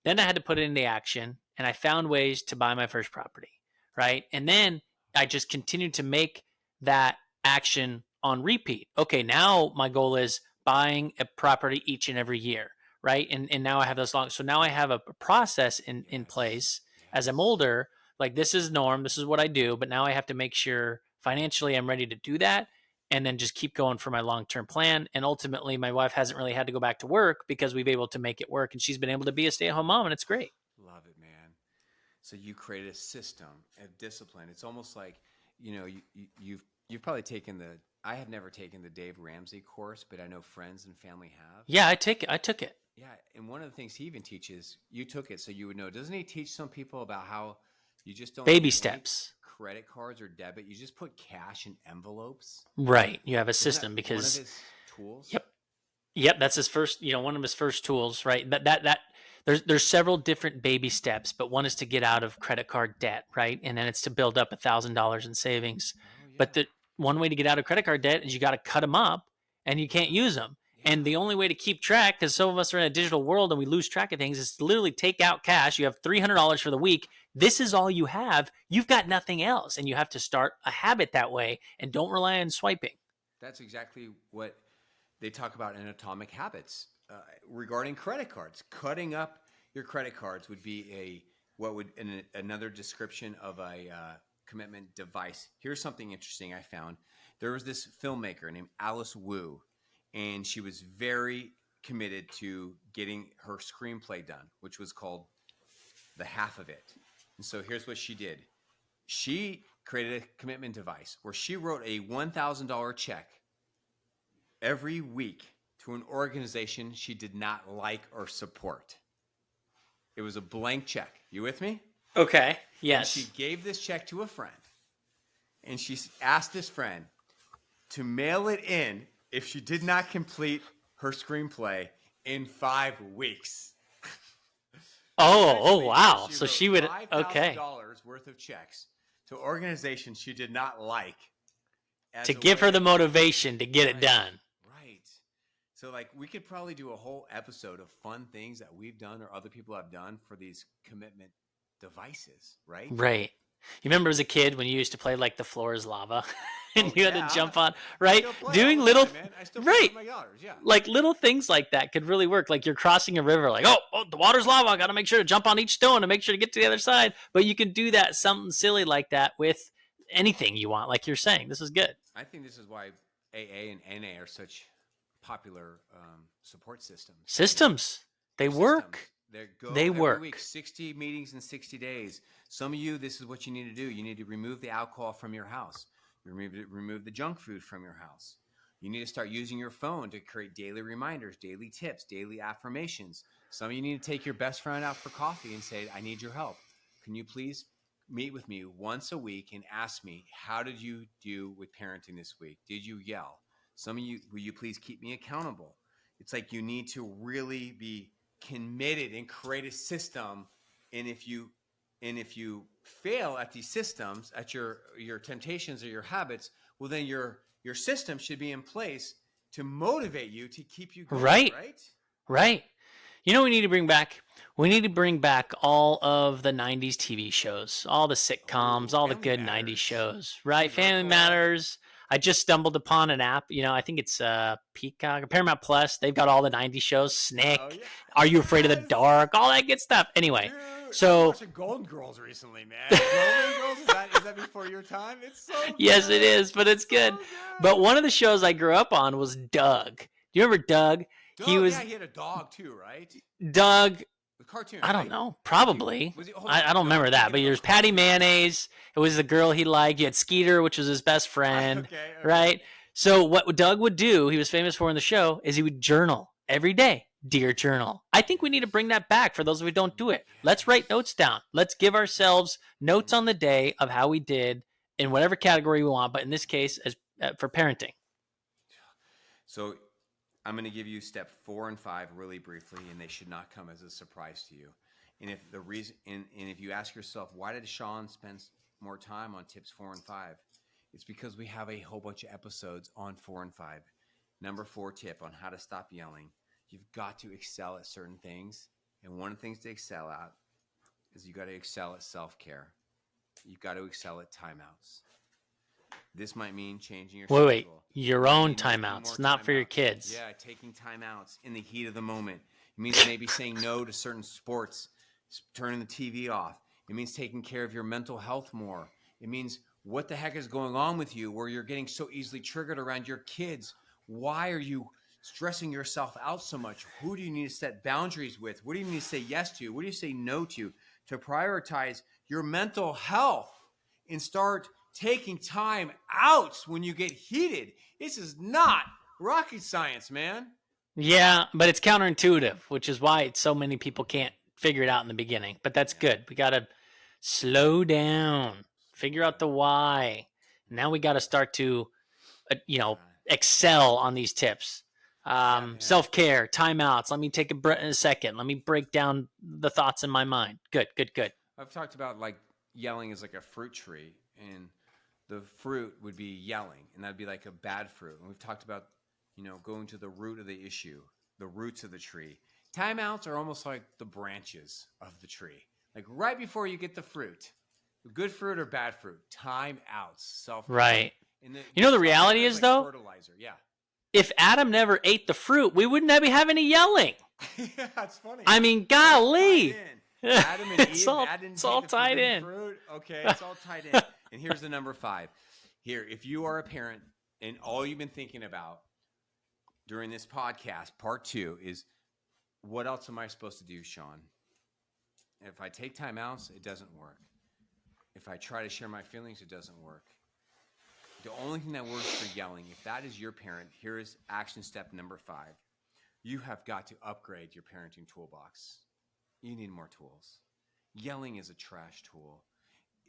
Then I had to put it into action, and I found ways to buy my first property, right? And then I just continued to make that action on repeat. Okay, now my goal is buying a property each and every year, right? And now I have this long. So now I have a process in place as I'm older. Like this is norm. This is what I do. But now I have to make sure financially I'm ready to do that, and then just keep going for my long-term plan. And ultimately, my wife hasn't really had to go back to work because we've been able to make it work, and she's been able to be a stay-at-home mom, and it's great. Love it, man. So you created a system of discipline. It's almost like, you've probably taken I have never taken the Dave Ramsey course, but I know friends and family have. Yeah, I took it. Yeah, and one of the things he even teaches, you took it so you would know. Doesn't he teach some people about how you just don't baby steps, credit cards or debit? You just put cash in envelopes. Right. You have a system because one of his tools. Yep. That's his first. One of his first tools. Right. That there's several different baby steps, but one is to get out of credit card debt, right, and then it's to build up $1,000 in savings. Oh, yeah. But the one way to get out of credit card debt is you got to cut them up, and you can't use them. And the only way to keep track, because some of us are in a digital world and we lose track of things, is to literally take out cash. You have $300 for the week. This is all you have. You've got nothing else. And you have to start a habit that way and don't rely on swiping. That's exactly what they talk about in Atomic Habits regarding credit cards. Cutting up your credit cards would be another description of a commitment device. Here's something interesting I found. There was this filmmaker named Alice Wu, and she was very committed to getting her screenplay done, which was called The Half of It. And so here's what she did. She created a commitment device where she wrote a $1,000 check every week to an organization she did not like or support. It was a blank check. You with me? Okay. Yes. And she gave this check to a friend, and she asked this friend to mail it in if she did not complete her screenplay in 5 weeks. Oh, wow. So she would, okay. $5,000 worth of checks to organizations she did not like. To give her the motivation to get it done. Right. So like we could probably do a whole episode of fun things that we've done or other people have done for these commitment devices, right? Right. You remember as a kid when you used to play like the floor is lava and you had to jump on, right? Doing little, right. Like little things like that could really work. Like you're crossing a river, like, oh, the water's lava. I got to make sure to jump on each stone to make sure to get to the other side. But you can do that, something silly like that with anything you want. Like you're saying, this is good. I think this is why AA and NA are such popular support systems. They work. They work. Every week, 60 meetings in 60 days. Some of you, this is what you need to do. You need to remove the alcohol from your house. Remove the junk food from your house. You need to start using your phone to create daily reminders, daily tips, daily affirmations. Some of you need to take your best friend out for coffee and say, I need your help. Can you please meet with me once a week and ask me, how did you do with parenting this week? Did you yell? Some of you, will you please keep me accountable? It's like you need to really be committed and create a system. And if you fail at these systems, at your temptations or your habits, well, then your system should be in place to motivate you to keep you going, right. You know what we need to bring back? We need to bring back all of the 90s TV shows, all the sitcoms, all the good 90s shows, right? Family Matters. I just stumbled upon an app, I think it's Peacock or Paramount Plus. They've got all the 90s shows, Snick, Are You Afraid of the Dark, all that good stuff. Anyway, So watching Golden Girls recently, man. Golden Girls, is that before your time? It's so good. Yes, it is, but it's good. But one of the shows I grew up on was Doug. Do you remember Doug? He had a dog too, right? Doug. The cartoon. I don't know. Probably. Was he I don't remember that. But there's Patty Mayonnaise. It was the girl he liked. You had Skeeter, which was his best friend. Okay. Right? So what Doug would do, he was famous for in the show, is he would journal every day. Dear Journal. I think we need to bring that back for those of you who don't do it. Let's write notes down. Let's give ourselves notes on the day of how we did in whatever category we want, but in this case, as for parenting. So I'm going to give you step 4 and 5 really briefly, and they should not come as a surprise to you. And if the reason, and if you ask yourself, why did Sean spend more time on tips 4 and 5? It's because we have a whole bunch of episodes on 4 and 5. Number 4 tip on how to stop yelling. You've got to excel at certain things. And one of the things to excel at is you got to excel at self-care. You've got to excel at timeouts. This might mean changing your schedule. Wait. Your own timeouts, not for your kids. Yeah, taking timeouts in the heat of the moment. It means maybe saying no to certain sports, turning the TV off. It means taking care of your mental health more. It means what the heck is going on with you where you're getting so easily triggered around your kids? Why are you stressing yourself out so much? Who do you need to set boundaries with? What do you need to say yes to? What do you say no to prioritize your mental health and start taking time out when you get heated? This is not rocket science, man. Yeah, but it's counterintuitive, which is why so many people can't figure it out in the beginning. But that's good. We got to slow down, figure out the why. Now we got to start to, excel on these tips. Self-care, timeouts. Let me take a second. Let me break down the thoughts in my mind. Good. I've talked about like yelling is like a fruit tree, and the fruit would be yelling, and that'd be like a bad fruit. And we've talked about, going to the root of the issue, the roots of the tree. Timeouts are almost like the branches of the tree. Like right before you get the fruit, good fruit or bad fruit, timeouts, self-care. Right. The reality is, though, fertilizer. Yeah. If Adam never ate the fruit, we wouldn't be having any yelling. Yeah, that's funny. I mean, golly. Adam and Eve, it's all tied in. Fruit. Okay, it's all tied in. And here's the number 5. Here, if you are a parent and all you've been thinking about during this podcast, part 2, is what else am I supposed to do, Sean? If I take time out, it doesn't work. If I try to share my feelings, it doesn't work. The only thing that works for yelling, if that is your parent, here is action step number 5. You have got to upgrade your parenting toolbox. You need more tools. Yelling is a trash tool.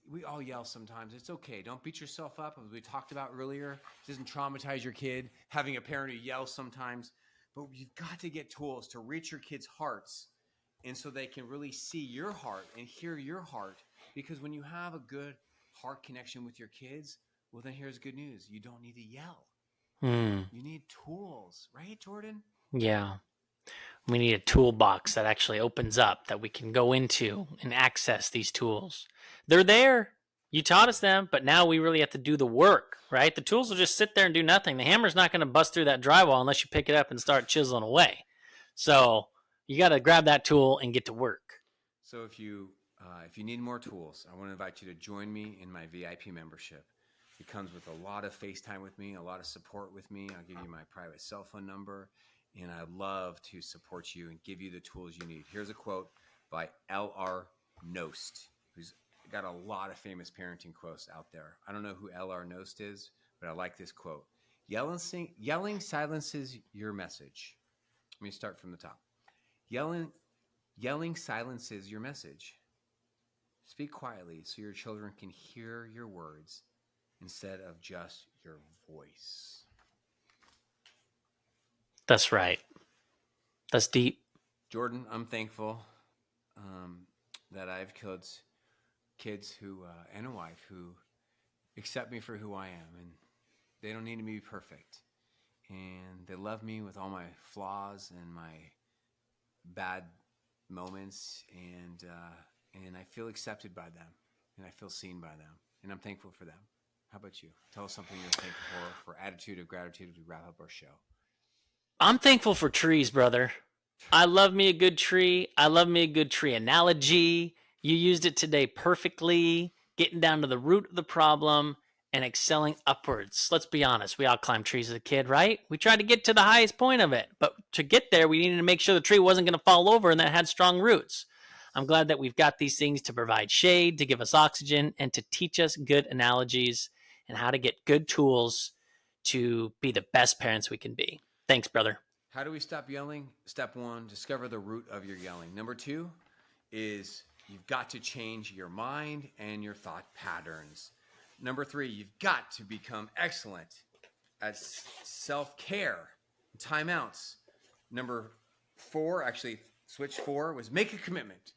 We all yell sometimes. It's okay. Don't beat yourself up, as we talked about earlier. It doesn't traumatize your kid, having a parent who yells sometimes. But you've got to get tools to reach your kids' hearts, and so they can really see your heart and hear your heart. Because when you have a good heart connection with your kids, well, then here's good news. You don't need to yell. You need tools, right, Jordan? Yeah. We need a toolbox that actually opens up that we can go into and access these tools. They're there. You taught us them, but now we really have to do the work, right? The tools will just sit there and do nothing. The hammer's not going to bust through that drywall unless you pick it up and start chiseling away. So you got to grab that tool and get to work. So if you need more tools, I want to invite you to join me in my VIP membership. It comes with a lot of FaceTime with me, a lot of support with me. I'll give you my private cell phone number, and I'd love to support you and give you the tools you need. Here's a quote by L.R. Nost, who's got a lot of famous parenting quotes out there. I don't know who L.R. Nost is, but I like this quote. Yelling silences your message. Let me start from the top. Yelling silences your message. Speak quietly so your children can hear your words instead of just your voice. That's right. That's deep. Jordan, I'm thankful that I have kids who and a wife who accept me for who I am, and they don't need to be perfect, and they love me with all my flaws and my bad moments, and I feel accepted by them, and I feel seen by them, and I'm thankful for them. How about you? Tell us something you're thankful for attitude of gratitude as we wrap up our show. I'm thankful for trees, brother. I love me a good tree. I love me a good tree analogy. You used it today perfectly, getting down to the root of the problem and excelling upwards. Let's be honest, we all climbed trees as a kid, right? We tried to get to the highest point of it, but to get there, we needed to make sure the tree wasn't going to fall over and that it had strong roots. I'm glad that we've got these things to provide shade, to give us oxygen, and to teach us good analogies and how to get good tools to be the best parents we can be. Thanks, brother. How do we stop yelling? Step 1, discover the root of your yelling. Number 2 is you've got to change your mind and your thought patterns. Number 3, you've got to become excellent at self-care, timeouts. Number 4, actually, switch 4 was make a commitment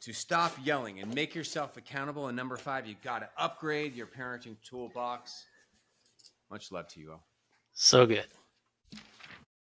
to stop yelling and make yourself accountable. And number 5, you've got to upgrade your parenting toolbox. Much love to you all. So good.